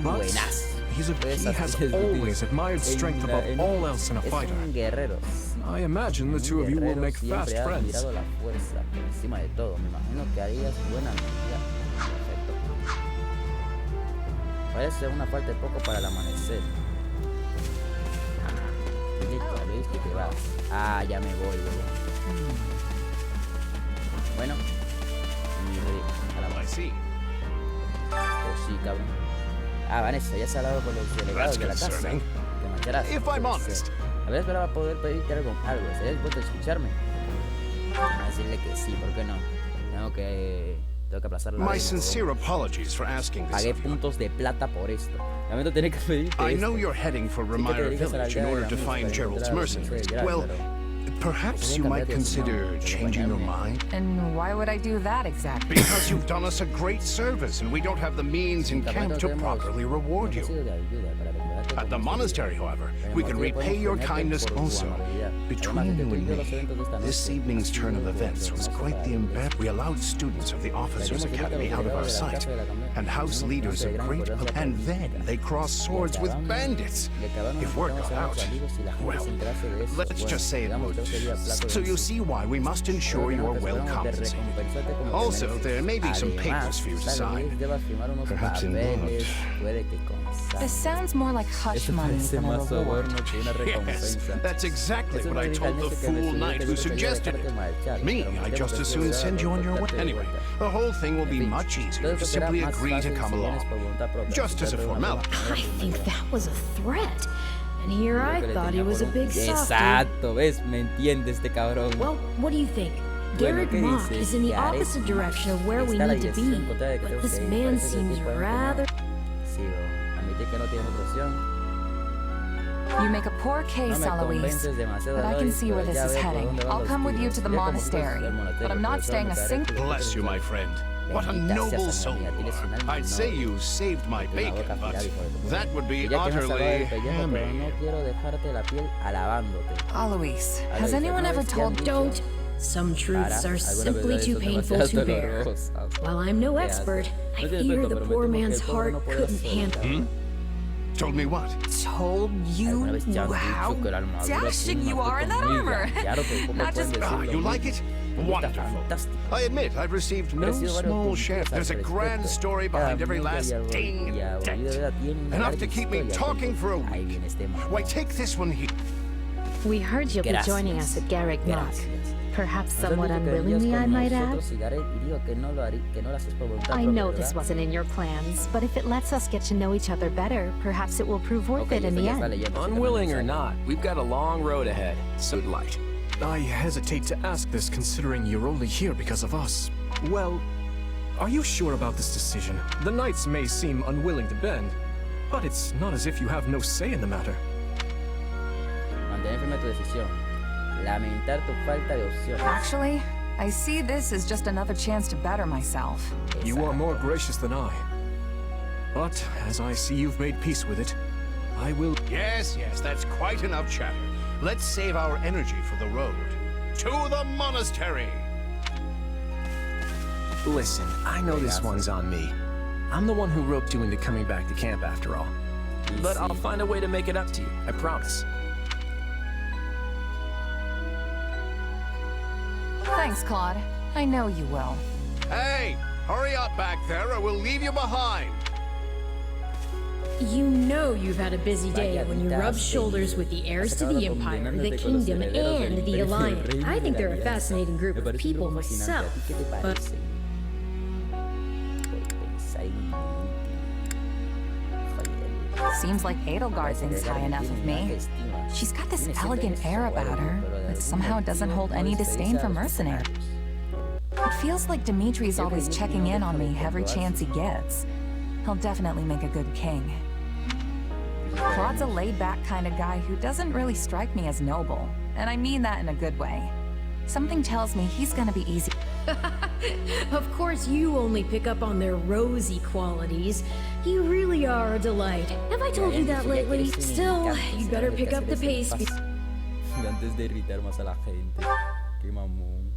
But he has always admired strength above all else in a fighter. I imagine the two of you will make fast friends. Parece una falta de poco para el amanecer. Listo, que vas. Ah, ya me voy, Bueno, I see. Oh, sí, cabrón. Ah, Vanessa, ya se ha hablado con los delegados de la casa. Te mancharás. If I'm honest. A ver, esperaba poder pedirte algo. ¿Estarías dispuesto a escucharme? A decirle que sí, ¿por qué no? Tengo que aplazar la... My sincere apologies for asking this. Pagué puntos de plata por esto. Lamento tener que pedirte I know you're heading for Remire Village in order to find Gerald's mercenaries. Well, perhaps you might consider changing your mind? And why would I do that exactly? Because you've done us a great service and we don't have the means in camp to properly reward you. At the monastery, however, we can repay your kindness also. Between you and me, this evening's turn of events was quite the embarrassment. We allowed students of the Officers' Academy out of our sight, and house leaders of great... And then they crossed swords with bandits. If word got out, well, let's just say it would. So you see why we must ensure you are well compensated. Also, there may be some papers for you to sign. Perhaps in blood. This sounds more like hush money than a reward. Yes, that's exactly what I told the fool knight who suggested it. Me, I'd just as soon send you on your way. Anyway, the whole thing will be much easier if you simply agree to come along. Just as a formality. I think that was a threat. And here I thought he was a big softy. Exacto, ¿ves? Me entiende este cabrón. Well, what do you think? Garrick Mock is in the opposite direction of where we need to be, but this man seems rather... You make a poor case, Eloise, but I can see where this is heading. I'll come with you to the monastery, but I'm not staying a single... Bless you, my friend. What a noble soul you are. I'd say you saved my bacon, but that would be utterly hammy. Eloise, has anyone ever told... Don't. Some truths are simply too painful to bear. While I'm no expert, I fear the poor man's heart couldn't handle. Told me what? Told you how dashing you are in that armor. Not just... you like it? Wonderful. I admit I've received no small share. There's a grand story behind every last ding and dent. Enough to keep me talking for a week. Why, take this one here. We heard you'll be joining us at Garrick Mock. Perhaps somewhat unwillingly, I might add. I know this wasn't in your plans, but if it lets us get to know each other better, perhaps it will prove worth it in the end. Unwilling or not, we've got a long road ahead. So light. I hesitate to ask this considering you're only here because of us. Well, are you sure about this decision? The knights may seem unwilling to bend, but it's not as if you have no say in the matter. Actually, I see this as just another chance to better myself. You are more gracious than I. But as I see you've made peace with it, I will... Yes, that's quite enough chatter. let's save our energy for the road. To the monastery! Listen, I know this one's on me. I'm the one who roped you into coming back to camp after all. But I'll find a way to make it up to you, I promise. Thanks, Claude. I know you will. Hey! Hurry up back there or we'll leave you behind! You know you've had a busy day when you rub shoulders with the heirs to the Empire, the Kingdom, and the Alliance. I think they're a fascinating group of people myself, but... Seems like Edelgard thinks high enough of me. She's got this elegant air about her, but somehow doesn't hold any disdain for mercenaries. It feels like Dimitri's always checking in on me every chance he gets. He'll definitely make a good king. Claude's a laid-back kind of guy who doesn't really strike me as noble, and I mean that in a good way. Something tells me he's gonna be easy. Of course you only pick up on their rosy qualities. You really are a delight. Have I told you that lately? Still, you'd better pick up the pace. Antes de irritar más a la gente. Qué mamón.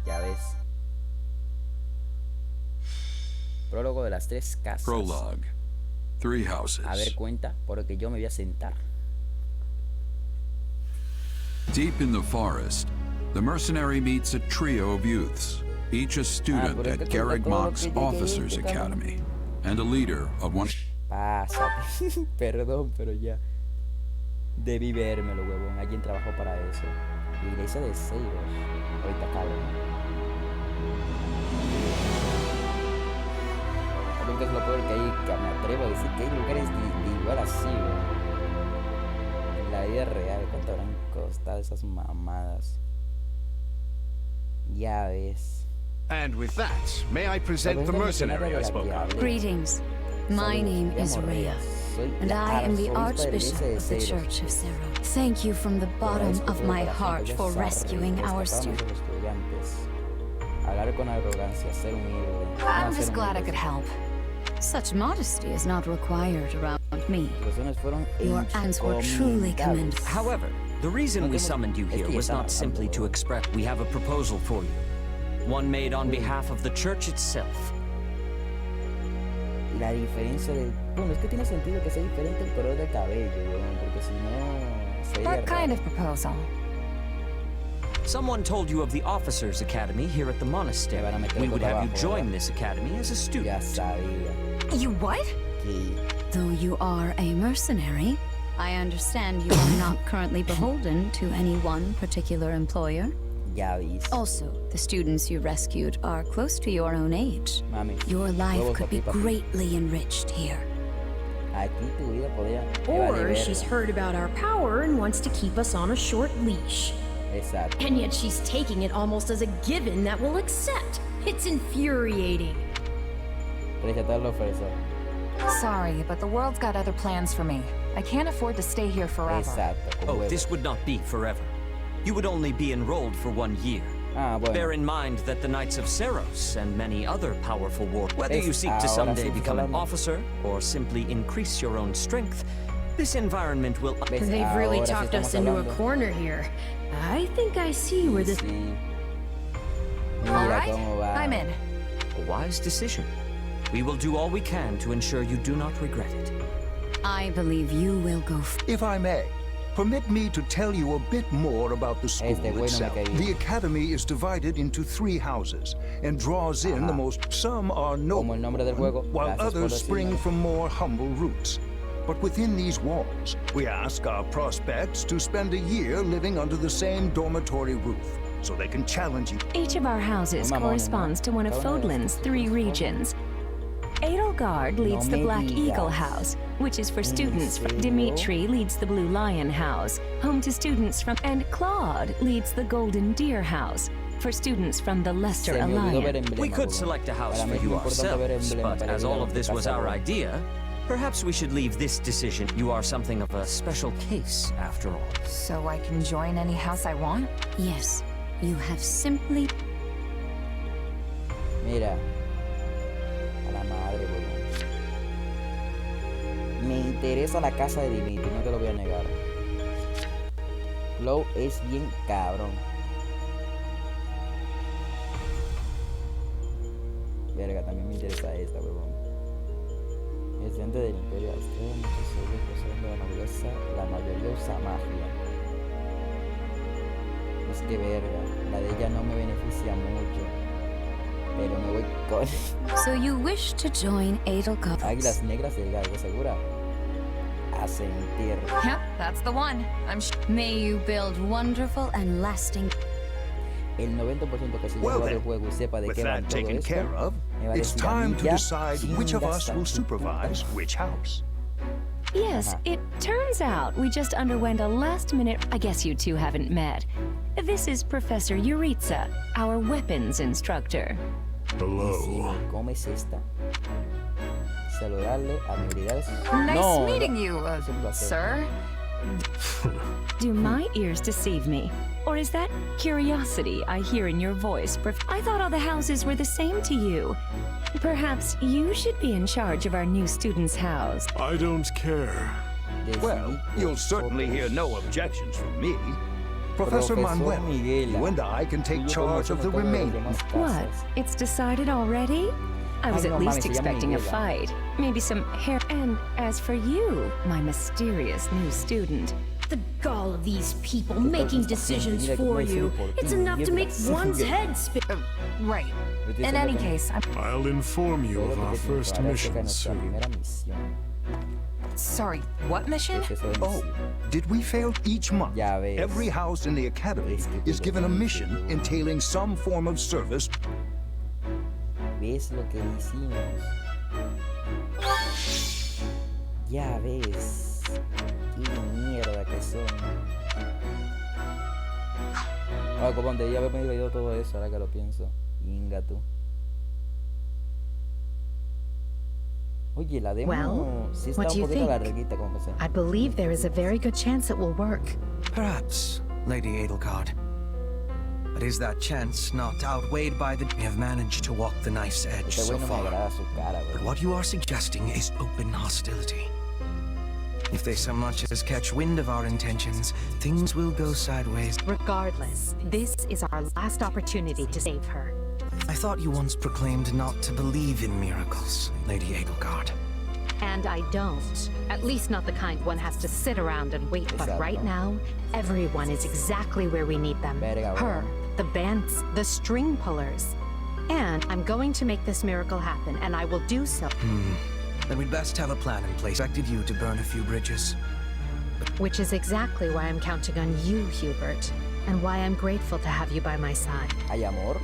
Ya ves. Prólogo de las tres casas. Prologue. 3 houses. A ver, cuenta, porque yo me voy a sentar. Deep in the forest, the mercenary meets a trio of youths, each a student at Garreg Mach's Officers Academy, and a leader of one... Pásate. Perdón, pero ya. Debí vérmelo, huevón. Alguien trabajó para eso. Iglesia de Seiros. Ahorita cabe. Creo que es lo peor que hay, que me atrevo a decir que hay lugares de igual así, güey. En la vida real, ¿cuánto habrán costado esas mamadas? Ya ves. And with that, may I present the mercenary I spoke of? Greetings. My name is Rhea, and I am the Archbishop of the Church of Seros. Thank you from the bottom of my heart for rescuing our students. I'm just glad I could help. Such modesty is not required around me. Your actions were truly commendable. However, the reason we summoned you here was not simply to express. We have a proposal for you. One made on behalf of the church itself. La diferencia de... Bueno, es que tiene sentido que sea diferente el color de cabello, weón, porque si no... sería What kind raro. of proposal? Someone told you of the Officers Academy here at the monastery. We would have you join this academy as a student. Ya sabía. You what? Sí. Though you are a mercenary, I understand you are not currently beholden to any one particular employer. Ya vis. Also, the students you rescued are close to your own age. Mami. Your life Huevo, could be papi. greatly enriched here. Aquí tu vida podría... Or she's heard about our power and wants to keep us on a short leash. Exacto. And yet she's taking it almost as a given that we'll accept. It's infuriating. Rechazarlo ofrecer. Sorry, but the world's got other plans for me. I can't afford to stay here forever. Exacto. Oh, this would not be forever. You would only be enrolled for 1 year. Bueno. Bear in mind that the Knights of Seros and many other powerful warriors, whether you seek to someday become an officer or simply increase your own strength, this environment will... They've really talked us into a corner here. I think I see where this... All right, I'm in. A wise decision. We will do all we can to ensure you do not regret it. I believe you will go If I may, permit me to tell you a bit more about the school itself. The academy is divided into 3 houses and draws in the most. Some are noble, while others spring from more humble roots. But within these walls, we ask our prospects to spend a year living under the same dormitory roof, so they can challenge you. Each of our houses corresponds to one of Fodlan's 3 regions. Edelgard leads the Black Eagle House, which is for students from... Dimitri leads the Blue Lion House, home to students from... And Claude leads the Golden Deer House, for students from the Lesser Alliance. We could select a house for you ourselves, but as all of this was our idea, perhaps we should leave this decision. You are something of a special case, after all. So I can join any house I want? Yes, you have simply... Mira. A la madre, weón. Me interesa la casa de Dimitri, no te lo voy a negar. Flow es bien cabrón. Verga, también me interesa esta, huevón. Estudiante del Imperio Austral, muchos hombres proceden de la nobleza, la mayoría usa magia. Es que verga, la de ella no me beneficia mucho. Pero me voy con... So you wish to join Edelgard? Águilas negras y el galgo, ¿segura? A sentir. Yep, that's the one. May you build wonderful and lasting... El 90% que se lleva del juego y sepa de qué va todo esto, it's time to decide which of us will supervise which house. Yes, it turns out we just underwent a last-minute... I guess you two haven't met. This is Professor Utiliza, our weapons instructor. Hello. ¿Cómo es esta? Saludarle, habilidades. Nice meeting you, sir. Do my ears deceive me? Or is that curiosity I hear in your voice? I thought all the houses were the same to you. Perhaps you should be in charge of our new student's house. I don't care. Well, you'll certainly hear no objections from me. Professor Manuel, you and I can take charge of the remaining. What? It's decided already? I was at least expecting a fight. Maybe some hair. And as for you, my mysterious new student... The gall of these people making decisions for you. It's enough to make one's head spin. Right. In any case, I'll inform you of our first mission soon. Sorry, what mission? Oh, did we fail each month? Every house in the academy is given a mission entailing some form of service. ¿Ves lo que hicimos? Ya ves. Qué mierda que son. Ah, como debía haberme leído todo eso, ahora que lo pienso. Inga tú. Oye, la demo sí está un poquito larguita, como pensé. I believe there is a very good chance it will work. Perhaps, Lady Edelgard. But is that chance not outweighed by the... We have managed to walk the knife's edge so far. But what you are suggesting is open hostility. If they so much as catch wind of our intentions, things will go sideways. Regardless, this is our last opportunity to save her. I thought you once proclaimed not to believe in miracles, Lady Edelgard. And I don't. At least not the kind one has to sit around and wait. But right now, everyone is exactly where we need them. Her, the bands, the string pullers. And I'm going to make this miracle happen, and I will do so. Then we'd best have a plan in place. I expected you to burn a few bridges. Which is exactly why I'm counting on you, Hubert. And why I'm grateful to have you by my side. Ay, amor.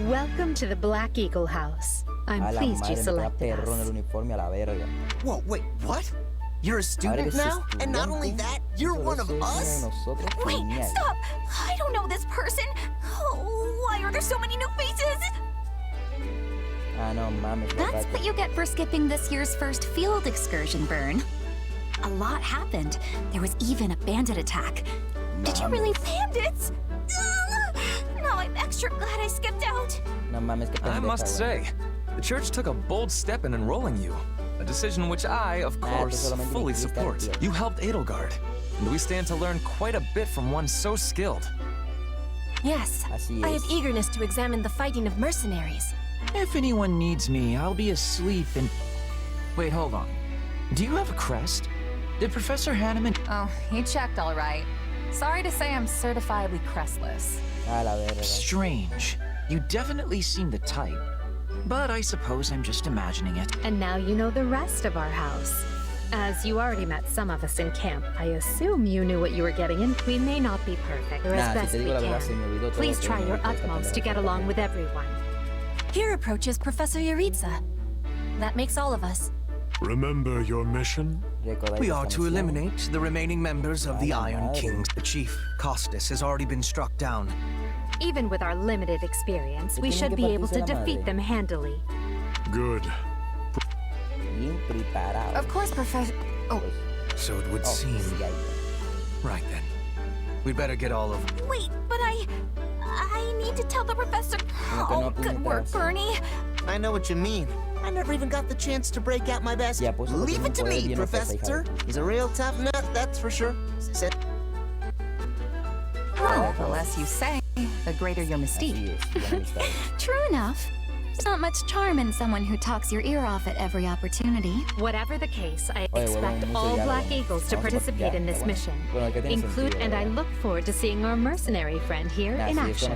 Welcome to the Black Eagle House. I'm pleased you selected us. Whoa, wait, what? You're a student now? And not only that, you're one of us? Wait, stop! I don't know this person! Oh, why are there so many new faces? That's what you get for skipping this year's first field excursion, Byrne. A lot happened. There was even a bandit attack. Did you really bandits? Now I'm extra glad I skipped out. I must say, the church took a bold step in enrolling you. A decision which I, of course, fully support. You helped Edelgard, and we stand to learn quite a bit from one so skilled. Yes, I have eagerness to examine the fighting of mercenaries. If anyone needs me, I'll be asleep and... Wait, hold on. Do you have a crest? Did Professor Hanneman... Oh, he checked all right. Sorry to say I'm certifiably crestless. Strange. You definitely seem the type. But I suppose I'm just imagining it. And now you know the rest of our house. As you already met some of us in camp, I assume you knew what you were getting in. We may not be perfect, or as best we can. Please try your utmost to get along with everyone. Here approaches Professor Utiliza. That makes all of us. Remember your mission? We are to eliminate the remaining members of the Iron Kings. The chief, Costas, has already been struck down. Even with our limited experience, we should be able to defeat them handily. Good. Of course, Professor... Oh. So it would seem. Right then. We'd better get all of... Wait, but I need to tell the professor... Oh, good work, Bernie. I know what you mean. I never even got the chance to break out my best. Leave it to me, Professor. He's a real tough nut, that's for sure. Well, the less you say, the greater your mystique. True enough. There's not much charm in someone who talks your ear off at every opportunity. Whatever the case, I expect all Black Eagles to participate in this mission. And I look forward to seeing our mercenary friend here in action.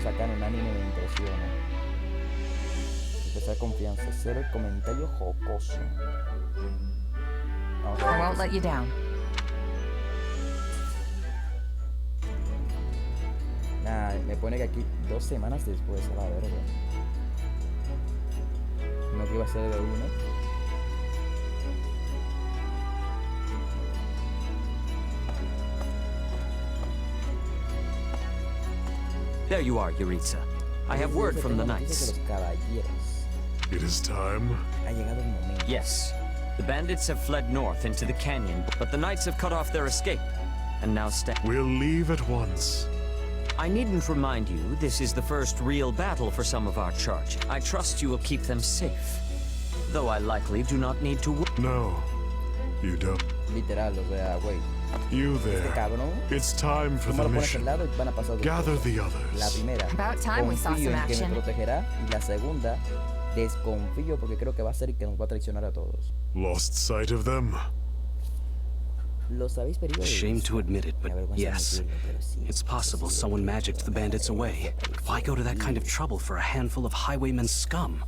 I won't let you down. Nah, me pone que aquí 2 semanas después, a la verga. No que iba a ser de uno. There you are, Utiliza. I have word from the knights. It is time. Yes. The bandits have fled north into the canyon, but the knights have cut off their escape, and now We'll leave at once. I needn't remind you, this is the first real battle for some of our charge. I trust you will keep them safe. Though I likely do not need to No, you don't. Literal, o sea, güey. You there. It's time for the mission. Gather the others. La primera, About time we saw some confío en que me action. protegerá. Y la segunda, desconfío porque creo que va a ser el que nos va a traicionar a todos. Lost sight of them. ¿Los habéis perdido? Shame to admit it, but yes. It's possible someone magicked the bandits away. Why go to that kind of trouble for a handful of highwaymen scum?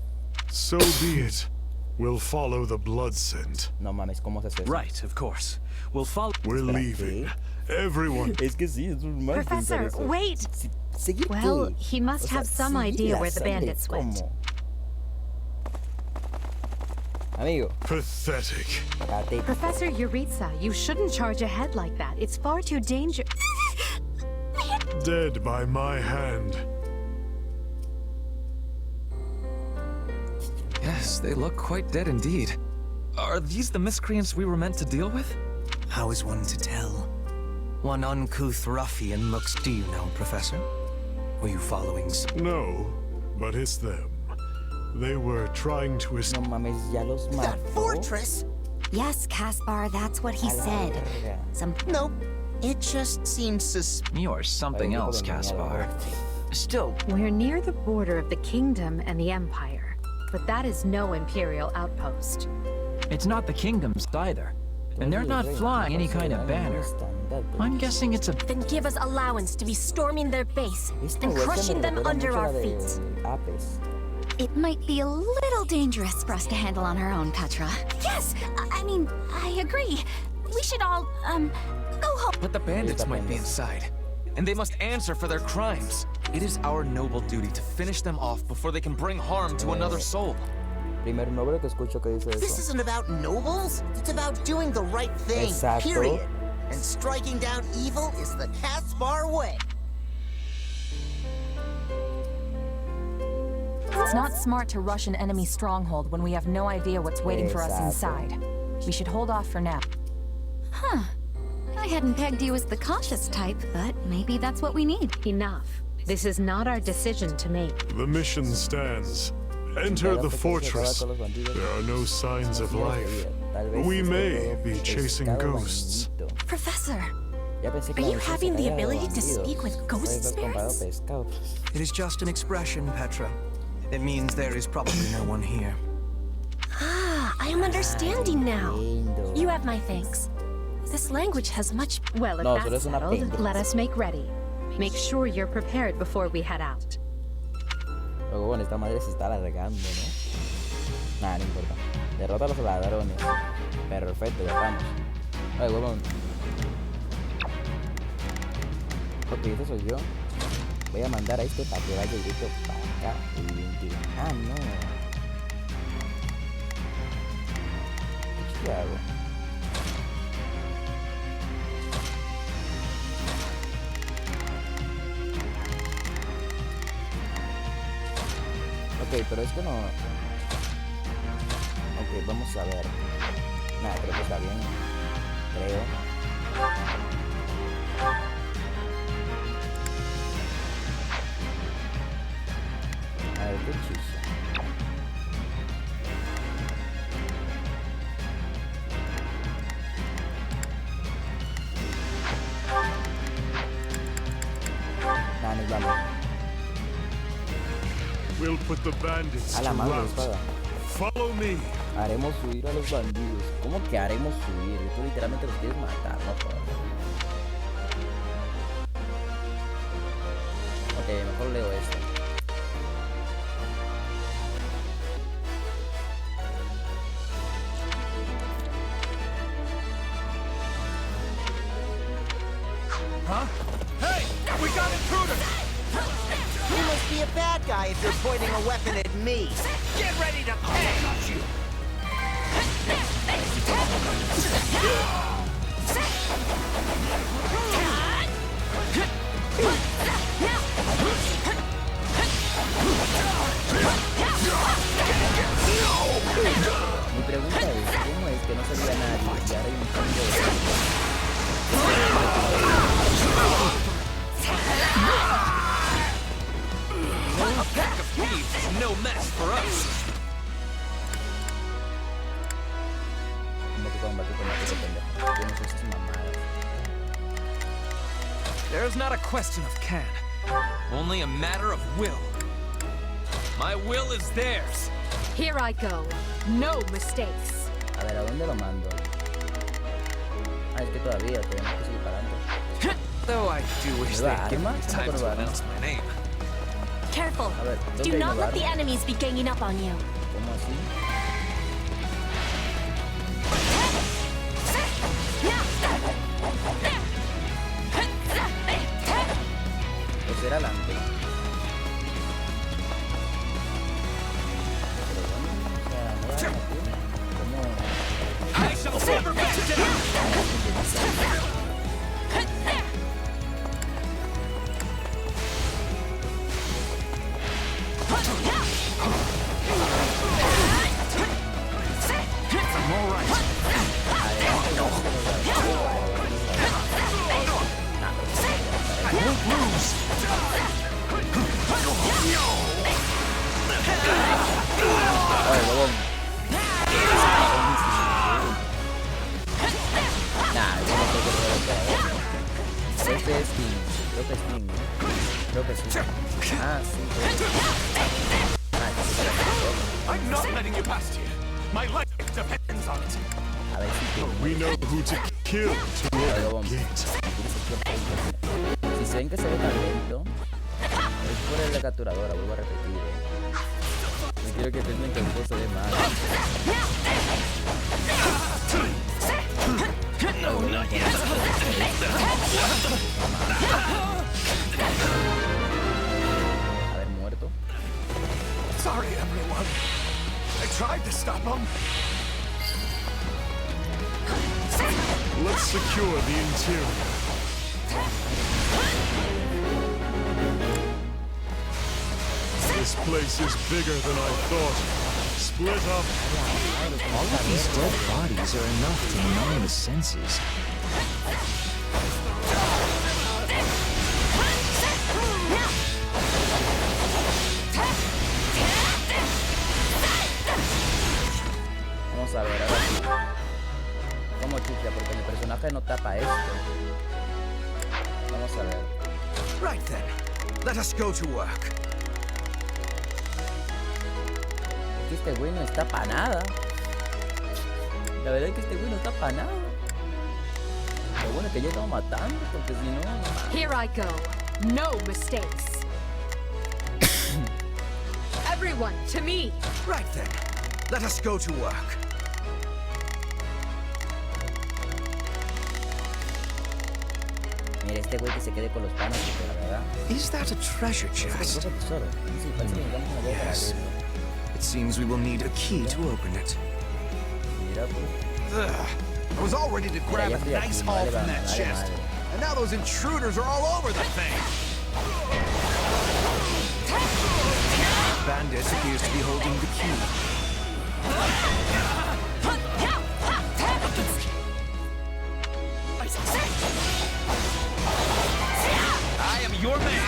So be it. We'll follow the blood scent. No mames, ¿cómo se hace eso? Right, of course. We'll follow. We're leaving. Everyone. Es que sí, es un mal pensar Professor, eso. wait! ¿Seguir Well, qué? he must O sea, have some seguir idea la where the sangre, bandits went. ¿cómo? Amigo. Pathetic. Professor Utiliza, you shouldn't charge ahead like that. It's far too dangerous. Dead by my hand. Yes, they look quite dead indeed. Are these the miscreants we were meant to deal with? How is one to tell? One uncouth ruffian looks. Do you know, Professor? Were you following No, but it's them. They were trying to escape. No mames, ya los mató. That fortress? Yes, Caspar, that's what he said. Nope. It just seems You're something else, Caspar. Still, we're near the border of the kingdom and the empire, but that is no imperial outpost. It's not the kingdom's either, and they're not flying any kind of banner. I'm guessing it's a... Then give us allowance to be storming their base and crushing them under our feet. It might be a little dangerous for us to handle on our own, Petra. Yes, I mean, I agree. We should all, go home. But the bandits might be inside, and they must answer for their crimes. It is our noble duty to finish them off before they can bring harm to another soul. This isn't about nobles. It's about doing the right thing, period. And striking down evil is the Caspar way. It's not smart to rush an enemy stronghold when we have no idea what's waiting for us inside. We should hold off for now. Huh. I hadn't pegged you as the cautious type, but maybe that's what we need. Enough. This is not our decision to make. The mission stands. Enter the fortress. There are no signs of life. We may be chasing ghosts. Professor, are you having the ability to speak with ghost spirits? It is just an expression, Petra. It means there is probably no one here. Ah, I am understanding now. You have my thanks. This language has much... Well, if that's settled, let us make ready. Make sure you're prepared before we head out. Luego, bueno, esta madre se está alargando, ¿no? Nada, no importa. Derrota a los ladrones. Perfecto, ya estamos. Ay, huevón. Ok, este soy yo. Voy a mandar a este para que vaya directo para acá. Ah, no. ¿Qué hago? Ok, pero es que no... Ok, vamos a ver. Nada, creo que está bien. Creo. A ver, qué chicha. We'll put the bandits A la to mano de rout. espada. Follow me. Haremos huir a los bandidos. ¿Cómo que haremos huir? Tú literalmente los quieres matar, ¿no? Ok, mejor leo esto. Huh? Hey! We got intruders! You must be a bad guy if you're pointing a weapon at me. Get ready to pay! You. Mi pregunta es, ¿cómo es que no se veía nadie y ahora hay un cambio de... A pack of thieves is no match for us. There's not a question of can, only a matter of will. My will is theirs. Here I go. No mistakes. A ver, ¿a dónde lo mando? Ah, es que todavía tenemos que seguir para adelante. Though I do wish they'd give me time to announce my name. Careful. A ver, ¿dónde Do hay not let lugar? the enemies be ganging up on you. ¿Cómo así? Pues era adelante. I shall never back down! I'm all right. I won't lose. Ay, huevón. Nah, yo no tengo que ver. Este es King. Creo que es King, ¿no? Creo que sí. Ah, sí, creo que sí. Ah, sí, I'm not letting you past here. My life depends on it. a ver si We know who to kill to open the gate. Si se ven que se ve tan lento, es por la capturadora, vuelvo a repetir, No quiero que piensen que el juego se ve mal. Haber muerto. Sorry, everyone. I tried to stop them. Let's secure the interior. This place is bigger than I thought. Split up. All of these dead bodies are enough to numb the senses. Vamos a ver, ahora sí. ¿Cómo chucha? Porque mi personaje no tapa esto. Vamos a ver. Right then. Let us go to work. Es que este güey no está para nada. La verdad es que este güey no está para nada. Lo bueno es que yo estaba matando, porque si no... Here I go. No mistakes. Everyone, to me. Right then. Let us go to work. Mira, este güey que se quede con los panes, la verdad. Is that a treasure chest? Sí, parece que necesitamos una llave para Yes. abrirlo. It seems we will need a key to open it. Mira, pues. I was all ready to grab ya a estoy nice aquí, haul vale, from vale, that vale, chest. madre. And now those intruders are all over the thing. Bandit appears to be holding the key. I am your man.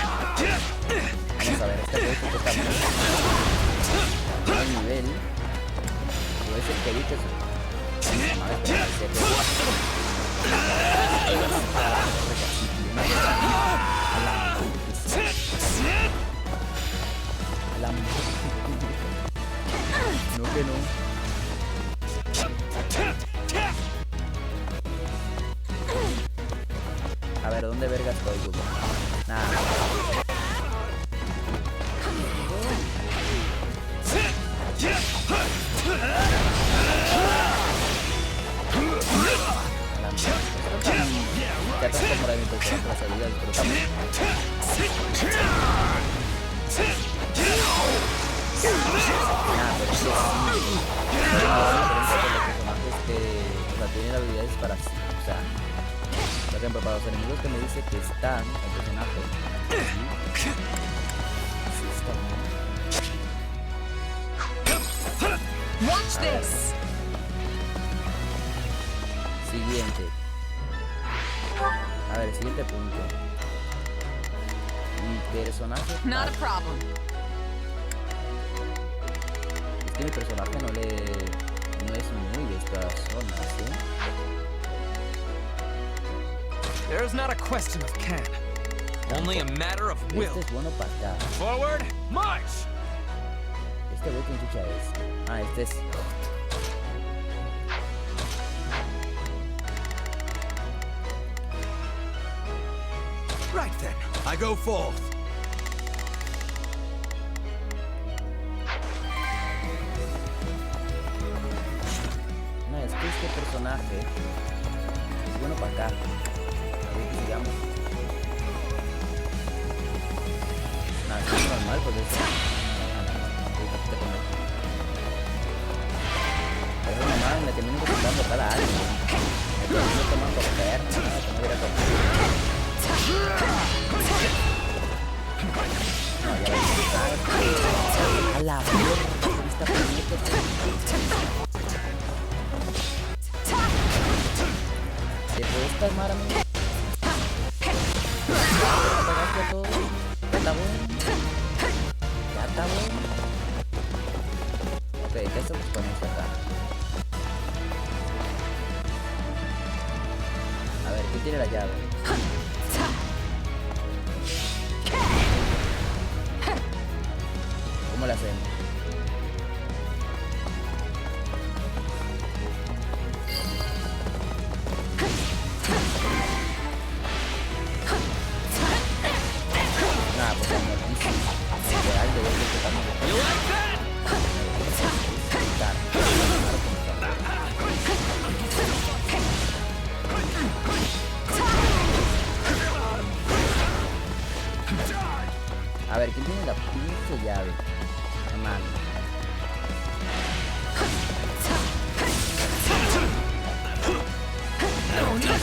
Vamos a ver, este güey supuestamente no hay nivel. O es el que vi que su... Madre, pero parece que... que no? A ver, ¿dónde verga estoy, Google? Nada. Ya te estoy morando por las habilidades, pero también. Tienen habilidades para, o sea, por ejemplo, para los enemigos que me dice que están el personaje. Watch this. Siguiente. A ver, siguiente punto. Mi personaje. Not a problem. Es que mi personaje no es muy de esta zona, ¿sí? There is not a question of can, only a matter of will. Este es bueno para acá. Forward, march. Este güey, ¿quién chucha es? Ah, este es. Right then, I go forth. No, es que este personaje es bueno para acá. A ver, sigamos. Nada, es normal, pues es. Pero es mamá en la que me vengo contando cada año. Me estoy tomando perro, que no hubiera tomado. No, ya ves. A la mierda, esta pendeja. ¿Te puedes calmar, amigo? ¿Apagaste todo? ¿Ya está bueno? ¿Ya está bueno? Ok, ¿qué hacemos con esto acá? A ver, ¿quién tiene la llave? ¿Cómo la hacemos? Nada, pues es muertísimo. Real, de verdad que también. A ver, ¿quién tiene la pinche llave? Hermano.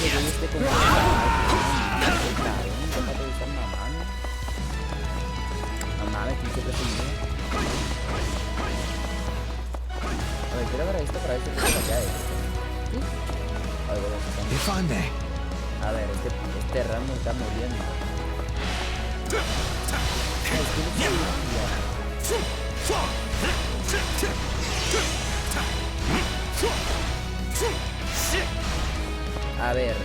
Este como... No mames, pinche presumido. A ver, quiero ver esto para ver si puedo la llave. ¿Sí? A ver, este random está muriendo. A ver,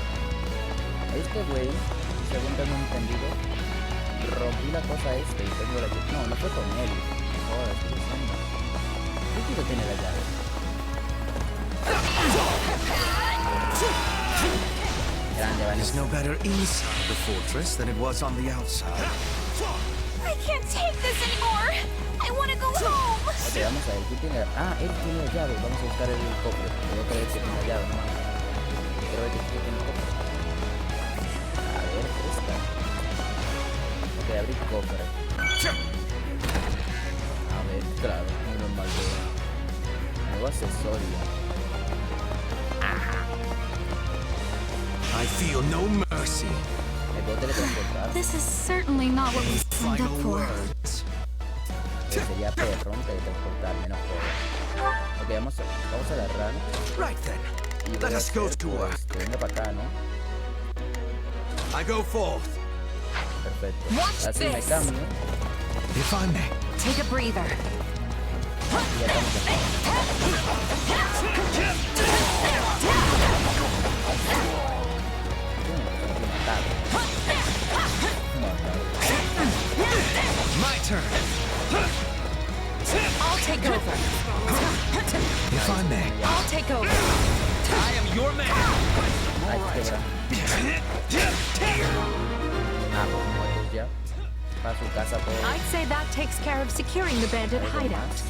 este güey, según tengo entendido, rompí la cosa esta y tengo la llave. No, no fue con él. Joder, estoy diciendo. ¿Qué tipo tiene la llave? Grande, vale. It's no better inside the fortress than it was on the outside. I can't take this anymore. I want to go home. Ok, vamos a ver. ¿Quién tiene la... Ah, él tiene la llave. Vamos a buscar el cofre. Yo creo que tiene la llave, ¿no? Quiero ver que tiene el cofre. A ver, esta. Ok, abrí cofre. A ver, claro, muy normal. Nuevo accesorio. I feel no mercy. Me puedo teletransportar. This is certainly not what we signed up for. Sería perrón teletransportar, menos joder. Ok, vamos a agarrar. Right then. Let us go to work. Venga para acá, ¿no? I go forth. Perfecto. Así me cambio. If I may. Take a breather. Y ya estamos aquí. My turn. I'll take over. If I may. I'll take over. I am your man. I'd say that takes care of securing the bandit hideout.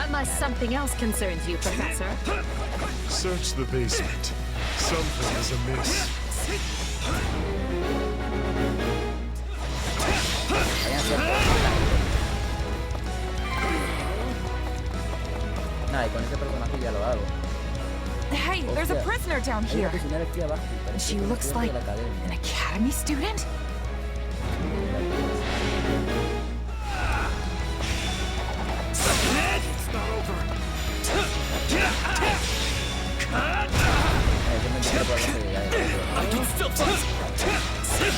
Unless something else concerns you, Professor. Search the basement. Something is amiss. Hey, there's a prisoner down here. She looks like an academy student? It's not over. I can still fight.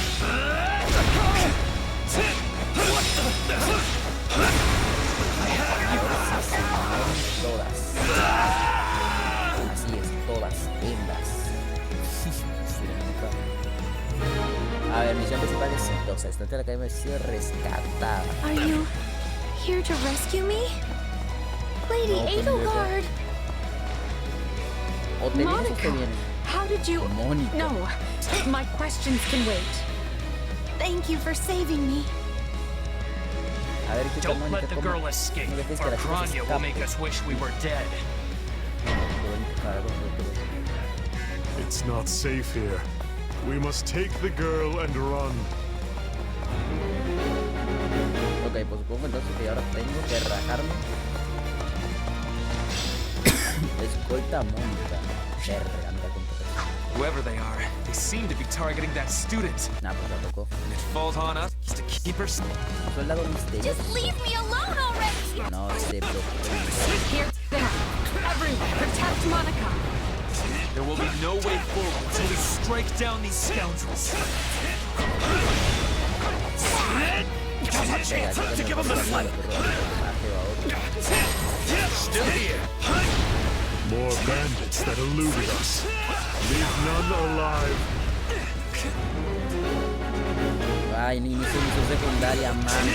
Así es, todas hembras. A ver, misión principal es exitosa. Estudiante de la academia ha sido rescatada. Are you here to rescue me? Lady Edelgard! Monica, how did you... No, my questions can wait. Thank you for saving me. Don't let the girl escape, or Grania will make us wish we were dead. It's not safe here. We must take the girl and run. Ok, pues supongo entonces que ahora tengo que rajarme. Escolta a Mónica. Verga, mira con Whoever they are, they seem to be targeting that student. Nah, pues la tocó. And it falls on us to keep her. Soldado misterioso. Just leave me alone already! No se preocupe. Here, there. Everyone, protect Monica. There will be no way forward until we strike down these scoundrels. Now's our chance to give him the fight. Still here. More bandits that eluded us. Leave none alive. Ay, ni misión secundaria, man.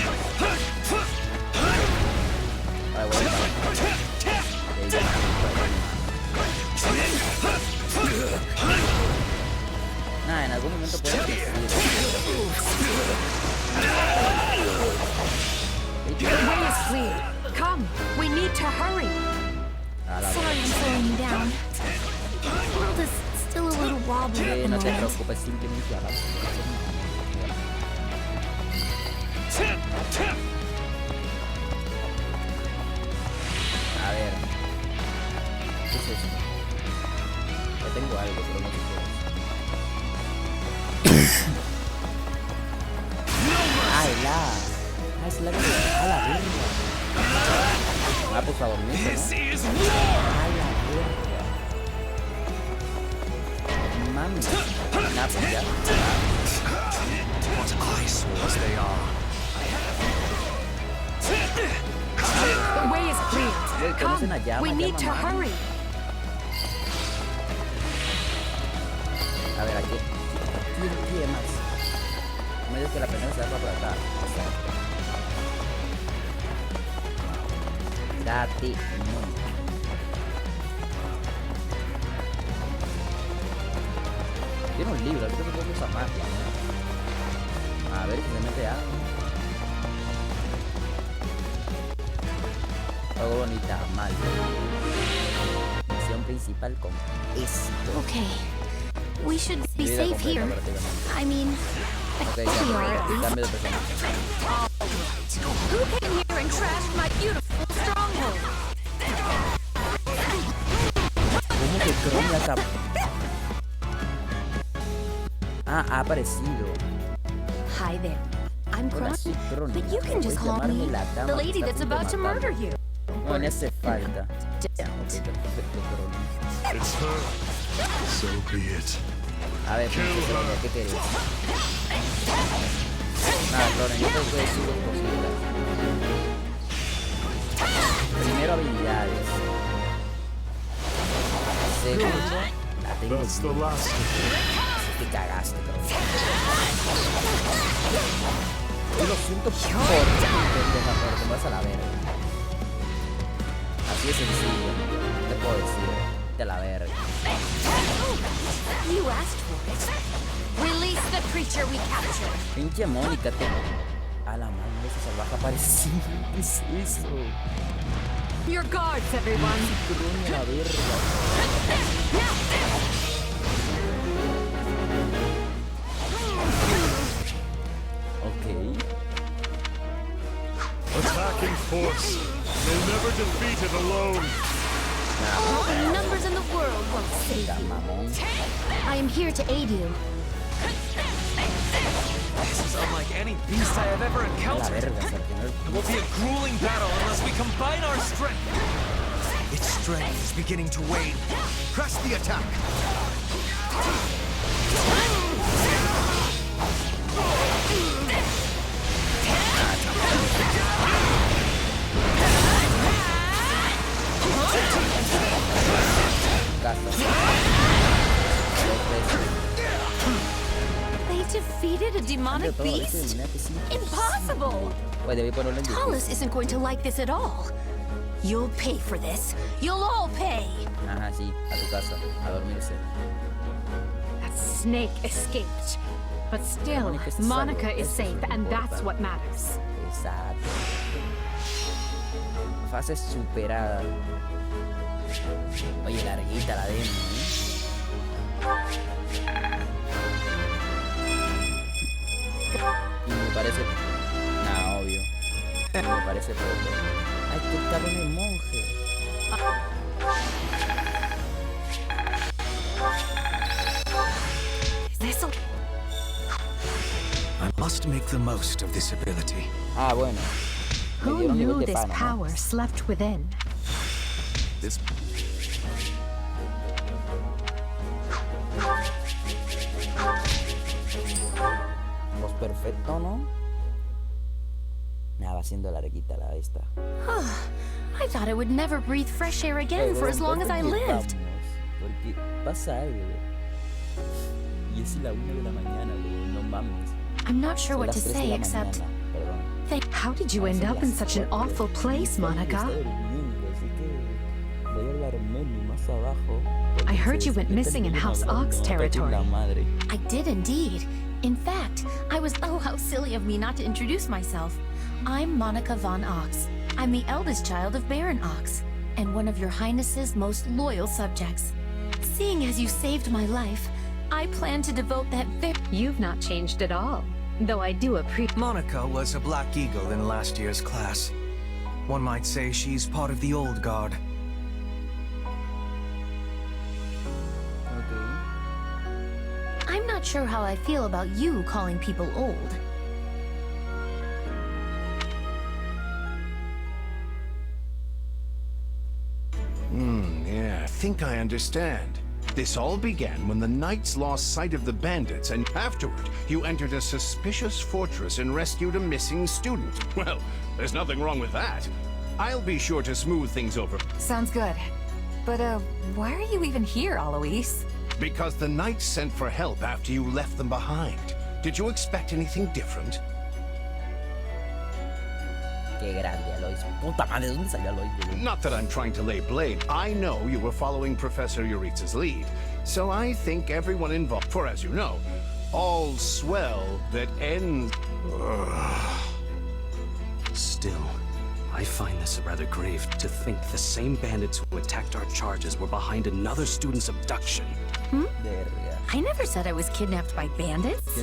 Ay, bueno. Nah, en algún momento puedo decidir. The way is clear. Come, we need to hurry. Sorry I'm slowing you down. The world is still a little wobbly at the No te moment. preocupes, simplemente avanza. A ver. ¿Qué es eso? Ya tengo algo, pero no sé qué es. ¡Ay, la! ¡Es la que... ¡A la verga! Ah, pues a dormir, ¿no? ¡A la verga! Mami. Nah, pues ya. What eyesores they are. The way is clear. Come, we need to hurry. A ver, aquí. ¿Quién más? No me digas que la primera se va por acá. Date. Tiene un libro, creo que puedo usar magia, ¿no? A ver si se mete algo. Algo bonita, mal. Misión principal con éxito. Okay. We should be safe here. I mean, Okay, we are at least. cambio de personaje. Who came here and trashed my beautiful stronghold? ¿Cómo que Chrome la tapa? Ah, ha aparecido. Hi there. I'm Hola, Cron, soy Chrome. but you can just Puedes call llamarme me la dama the que lady está a that's punto de about to matarme. murder you. No me hace falta. Ok, perfecto, Chrome. It's her. So be it. A ver, ¿qué querés? Nada, Chrome, yo te voy a decir dos cositas. Primero, habilidades. Segundo, la tengo. That's the last of it. Te cagaste, Chrome. Yo lo siento por ti, pendeja, pero te vas a la verga. Así de sencillo. ¿Qué te puedo decir? De la verga. You asked for it. Release the creature we captured. Pinche Mónica, te... A la madre, ese salvaje apareció. ¿Qué es eso? Your guards, everyone. La verga. Okay. Attack in force. They'll never defeat it alone. All the numbers in the world won't save you. I am here to aid you. This is unlike any beast I have ever encountered. It will be a grueling battle unless we combine our strength. Its strength is beginning to wane. Press the attack. They defeated a demonic beast? Impossible! Talus isn't going to like this at all. You'll pay for this. You'll all pay. Ajá, sí, a tu casa, a dormirse. That snake escaped. But still, Monica is safe, and that's what matters. Exacto. Fase superada. Oye, larguita la demo, Y me parece... Nah, obvio. Me parece poco. Ay, que está con el monje. I must make the most of this ability. Ah, bueno. Who knew this power slept within? This... Pues perfecto, ¿no? Nada, va siendo larguita la esta. I thought I would never breathe fresh air again for as long as I lived. Porque pasa algo. Y es la 1 de la mañana, no mames. I'm not sure what to say except... How did you end up in such an awful place, Monica? I heard you went missing in House Ox territory. I did indeed. In fact, I was... Oh, how silly of me not to introduce myself. I'm Monica von Ox. I'm the eldest child of Baron Ox, and one of your Highness's most loyal subjects. Seeing as you saved my life, I plan to devote that You've not changed at all, though I do appreciate... Monica was a Black Eagle in last year's class. One might say she's part of the old guard. I'm not sure how I feel about you calling people old. Yeah, I think I understand. This all began when the knights lost sight of the bandits, and afterward, you entered a suspicious fortress and rescued a missing student. Well, there's nothing wrong with that. I'll be sure to smooth things over. Sounds good. But, why are you even here, Alois? Because the knights sent for help after you left them behind. Did you expect anything different? Qué grande, Alois. Puta madre, ¿de dónde salió Alois? Not that I'm trying to lay blame. I know you were following Professor Euritza's lead. So I think everyone involved, for as you know, all's swell that ends... Still, I find this rather grave to think the same bandits who attacked our charges were behind another student's abduction. I never said I was kidnapped by bandits.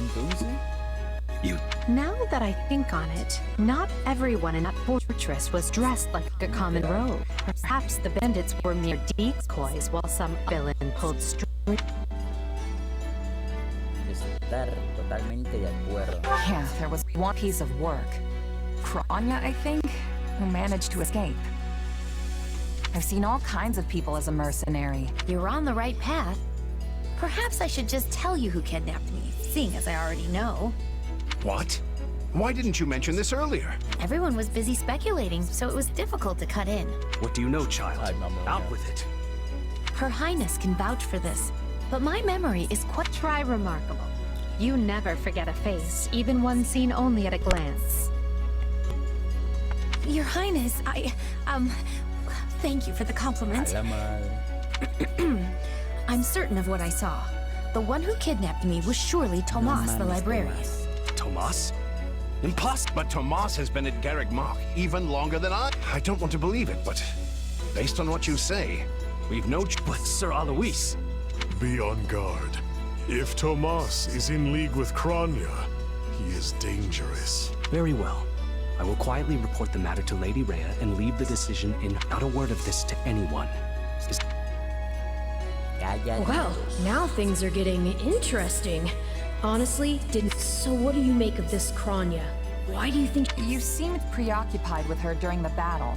Now that I think on it, not everyone in that fortress was dressed like a common rogue. Perhaps the bandits were mere decoys while some villain pulled strings. Yeah, there was one piece of work. Kranya, I think, who managed to escape. I've seen all kinds of people as a mercenary. You're on the right path. Perhaps I should just tell you who kidnapped me, seeing as I already know. What? Why didn't you mention this earlier? Everyone was busy speculating, so it was difficult to cut in. What do you know, child? Out with it. Her Highness can vouch for this, but my memory is quite... Try remarkable. You never forget a face, even one seen only at a glance. Your Highness, Thank you for the compliment. I'm certain of what I saw. The one who kidnapped me was surely Tomas, the librarian. Tomas? Impossible. But Tomas has been at Garrick Mach even longer than I. I don't want to believe it, but based on what you say, we've no But Sir Alois... Be on guard. If Tomas is in league with Kranya, he is dangerous. Very well. I will quietly report the matter to Lady Rhea and leave the decision in. Not a word of this to anyone. Well, now things are getting interesting. Honestly, didn't... So what do you make of this Kranya? Why do you think... You seemed preoccupied with her during the battle.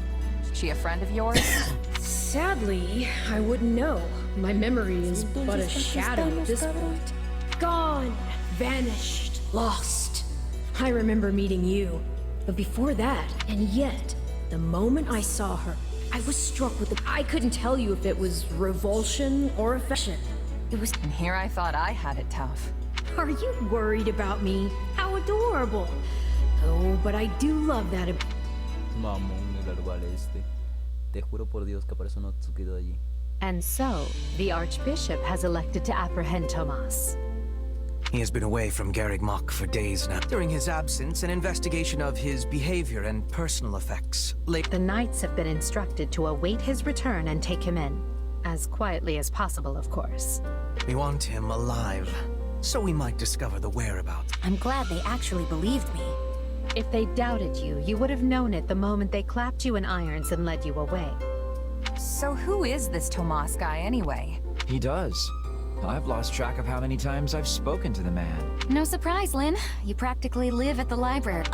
She a friend of yours? Sadly, I wouldn't know. My memory is but a shadow at this point. Gone, vanished, lost. I remember meeting you. But before that, and yet, the moment I saw her, I was struck with the... I couldn't tell you if it was revulsion or affection. It was... And here I thought I had it tough. Are you worried about me? How adorable. Oh, but I do love that... Mamón, el árbol este. Te juro por Dios que aparece un Otsukido allí. And so, the Archbishop has elected to apprehend Tomas. He has been away from Garrick Mach for days now. During his absence, an investigation of his behavior and personal effects. The Knights have been instructed to await his return and take him in. As quietly as possible, of course. We want him alive, so we might discover the whereabouts. I'm glad they actually believed me. If they doubted you, you would have known it the moment they clapped you in irons and led you away. So who is this Tomas guy anyway? He does. I've lost track of how many times I've spoken to the man. No surprise, Lynn. You practically live at the library.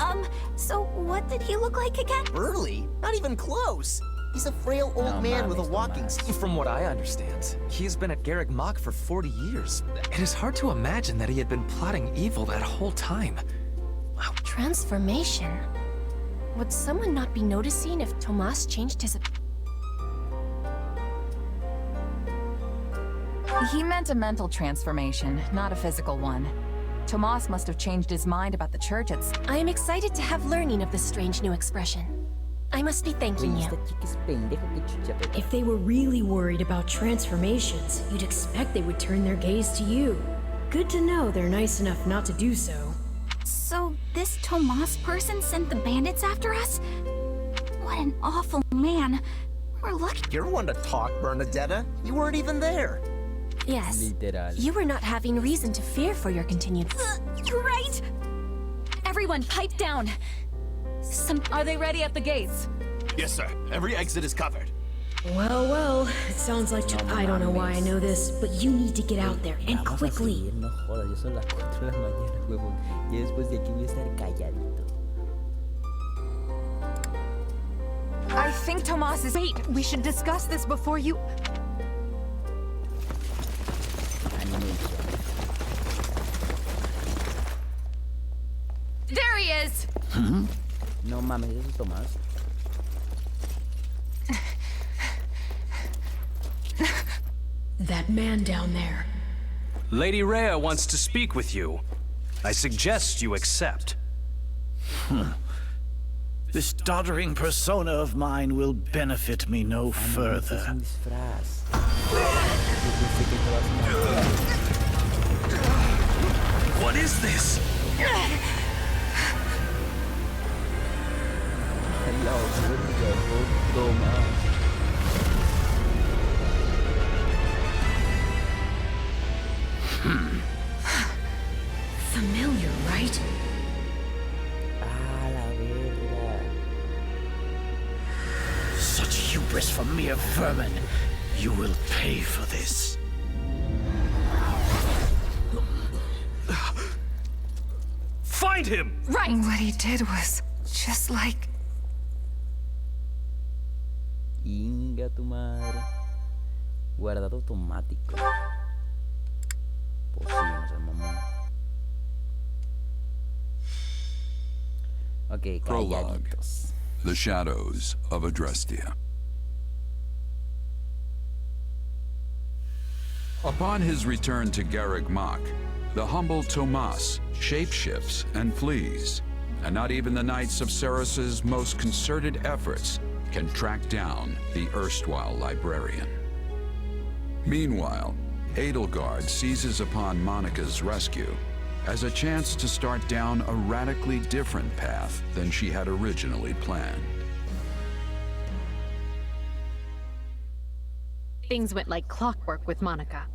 So what did he look like again? Burly? Not even close. He's a frail old man with a walking stick. From what I understand, he's been at Garrick Mach for 40 years. It is hard to imagine that he had been plotting evil that whole time. Wow. Transformation? Would someone not be noticing if Tomas changed his... He meant a mental transformation, not a physical one. Tomas must have changed his mind about the church. I am excited to have learning of this strange new expression. I must be thanking you. If they were really worried about transformations, you'd expect they would turn their gaze to you. Good to know they're nice enough not to do so. So this Tomas person sent the bandits after us? What an awful man. We're lucky. You're one to talk, Bernadetta. You weren't even there. Yes. You were not having reason to fear for your continued... Right! Everyone, pipe down! Are they ready at the gates? Yes, sir. Every exit is covered. Well, well. It sounds like... I don't know why I know this, but you need to get out there, and quickly. No jodas, ya son las 4 de la mañana, huevón. Y después de aquí voy a estar calladito. I think Tomas is... Wait, we should discuss this before you... There he is! No mames, eso es Tomás. That man down there. Lady Rhea wants to speak with you. I suggest you accept. This doddering persona of mine will benefit me no further. What is this? Familiar, right? Such hubris for mere vermin. You will pay for this. Find him! Right! What he did was just like... Inga tu madre. Guardado automático. Pues sí, no sé, mamón. Ok, calladitos. The Shadows of Adrestia. Upon his return to Garrick Mach, the humble Tomas shapeshifts and flees, and not even the Knights of Ceros's most concerted efforts can track down the erstwhile librarian. Meanwhile, Edelgard seizes upon Monica's rescue as a chance to start down a radically different path than she had originally planned. Things went like clockwork with Monica.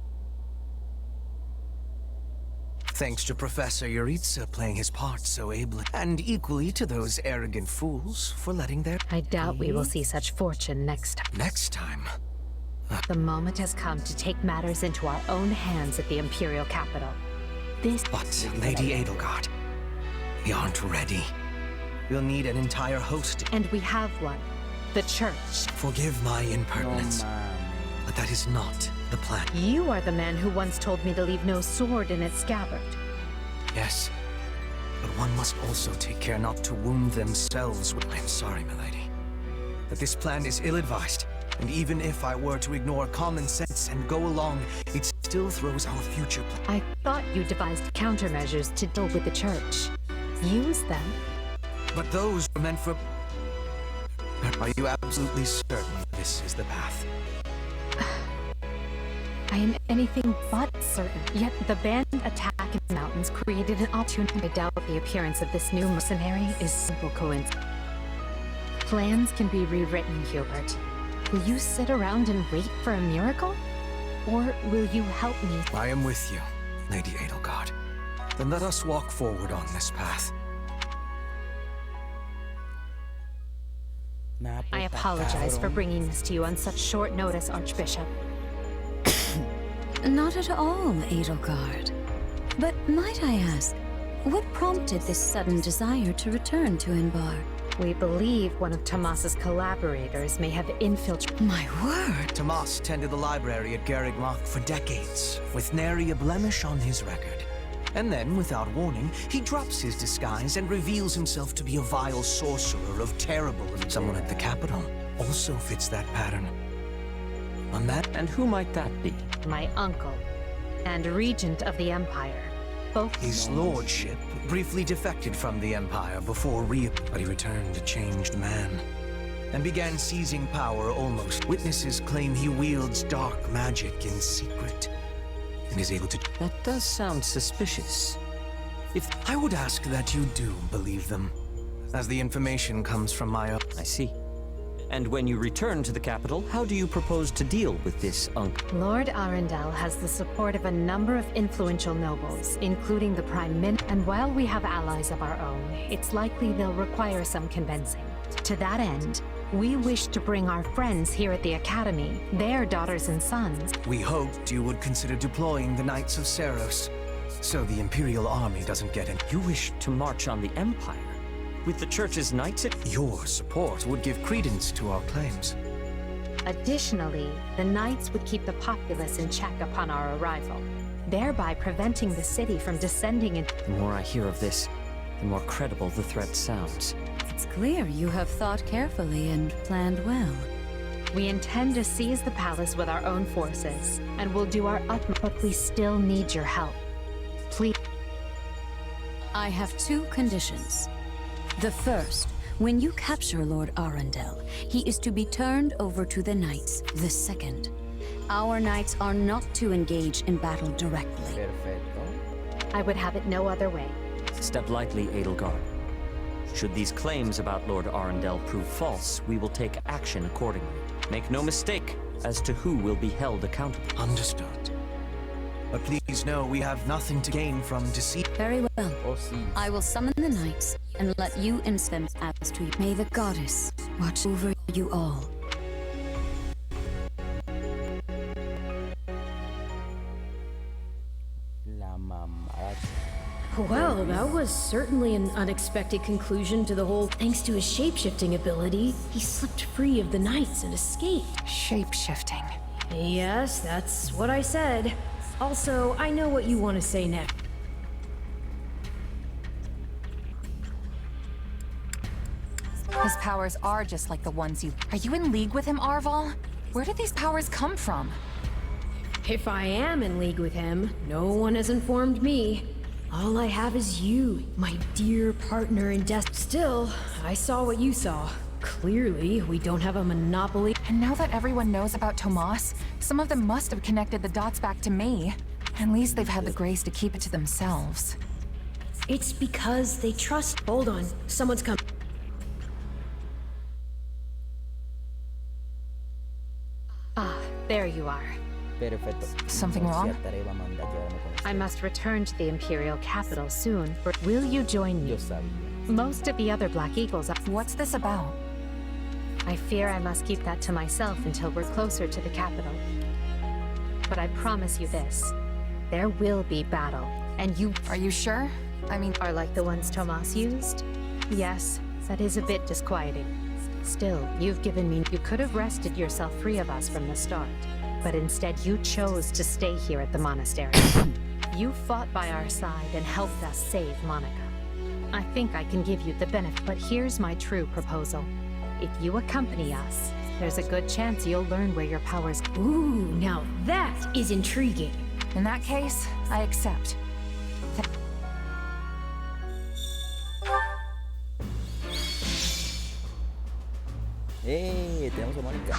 Thanks to Professor Yuritsa playing his part so ably, and equally to those arrogant fools for letting their... I doubt we will see such fortune next time. Next time? The moment has come to take matters into our own hands at the Imperial capital. But, Lady Edelgard, we aren't ready. We'll need an entire host. And we have one. The Church. Forgive my impertinence, but that is not the plan. You are the man who once told me to leave no sword in its scabbard. Yes, but one must also take care not to wound themselves. I'm sorry, milady, but this plan is ill-advised. And even if I were to ignore common sense and go along, it still throws our future plan. I thought you devised countermeasures to deal with the Church. Use them. But those were meant for... Are you absolutely certain this is the path? I am anything but certain. Yet the band attack in the mountains created an opportunity. I doubt the appearance of this new mercenary is simple coincidence. Plans can be rewritten, Hubert. Will you sit around and wait for a miracle? Or will you help me? I am with you, Lady Edelgard. Then let us walk forward on this path. I apologize for bringing this to you on such short notice, Archbishop. Not at all, Edelgard. But might I ask, what prompted this sudden desire to return to Enbar? We believe one of Tomas's collaborators may have infiltrated... My word! Tomas tended the library at Garreg Mach for decades, with nary a blemish on his record. And then, without warning, he drops his disguise and reveals himself to be a vile sorcerer of terrible... Someone at the capital also fits that pattern. And who might that be? My uncle, and regent of the Empire. Both... His lordship briefly defected from the Empire before but he returned a changed man, and began seizing power almost. Witnesses claim he wields dark magic in secret, and is able to... That does sound suspicious. If I would ask that you do believe them, as the information comes from my own... I see. And when you return to the capital, how do you propose to deal with this uncle? Lord Arundel has the support of a number of influential nobles, including the Prime Minister. And while we have allies of our own, it's likely they'll require some convincing. To that end, we wish to bring our friends here at the Academy, their daughters and sons. We hoped you would consider deploying the Knights of Seros, so the Imperial Army doesn't get in. You wish to march on the Empire? With the Church's knights? Your support would give credence to our claims. Additionally, the knights would keep the populace in check upon our arrival, thereby preventing the city from descending into... The more I hear of this, the more credible the threat sounds. It's clear you have thought carefully and planned well. We intend to seize the palace with our own forces, and we'll do our utmost, but we still need your help. Please. I have two conditions. The first, when you capture Lord Arundel, he is to be turned over to the Knights. The second, our Knights are not to engage in battle directly. Perfecto. I would have it no other way. Step lightly, Edelgard. Should these claims about Lord Arundel prove false, we will take action accordingly. Make no mistake as to who will be held accountable. Understood. But please know we have nothing to gain from deceit. Very well. I will summon the Knights and let you instance as to... May the Goddess watch over you all. Well, that was certainly an unexpected conclusion to the whole... Thanks to his shape-shifting ability, he slipped free of the Knights and escaped. Shape-shifting. Yes, that's what I said. Also, I know what you want to say next. His powers are just like the ones you... Are you in league with him, Arval? Where did these powers come from? If I am in league with him, no one has informed me. All I have is you, my dear partner in death. Still, I saw what you saw. Clearly, we don't have a monopoly. And now that everyone knows about Tomas, some of them must have connected the dots back to me. At least they've had the grace to keep it to themselves. It's because they trust. Hold on, someone's coming. Ah, there you are. Something wrong? I must return to the Imperial capital soon. Will you join me? Most of the other Black Eagles are... What's this about? I fear I must keep that to myself until we're closer to the capital. But I promise you this. There will be battle, and you... Are you sure? I mean... Are like the ones Tomas used? Yes, that is a bit disquieting. Still, you've given me... You could have wrested yourself free of us from the start. But instead you chose to stay here at the monastery. You fought by our side and helped us save Monica. I think I can give you the benefit, but here's my true proposal. If you accompany us, there's a good chance you'll learn where your powers... Ooh, now that is intriguing. In that case, I accept. Tenemos a Mónica.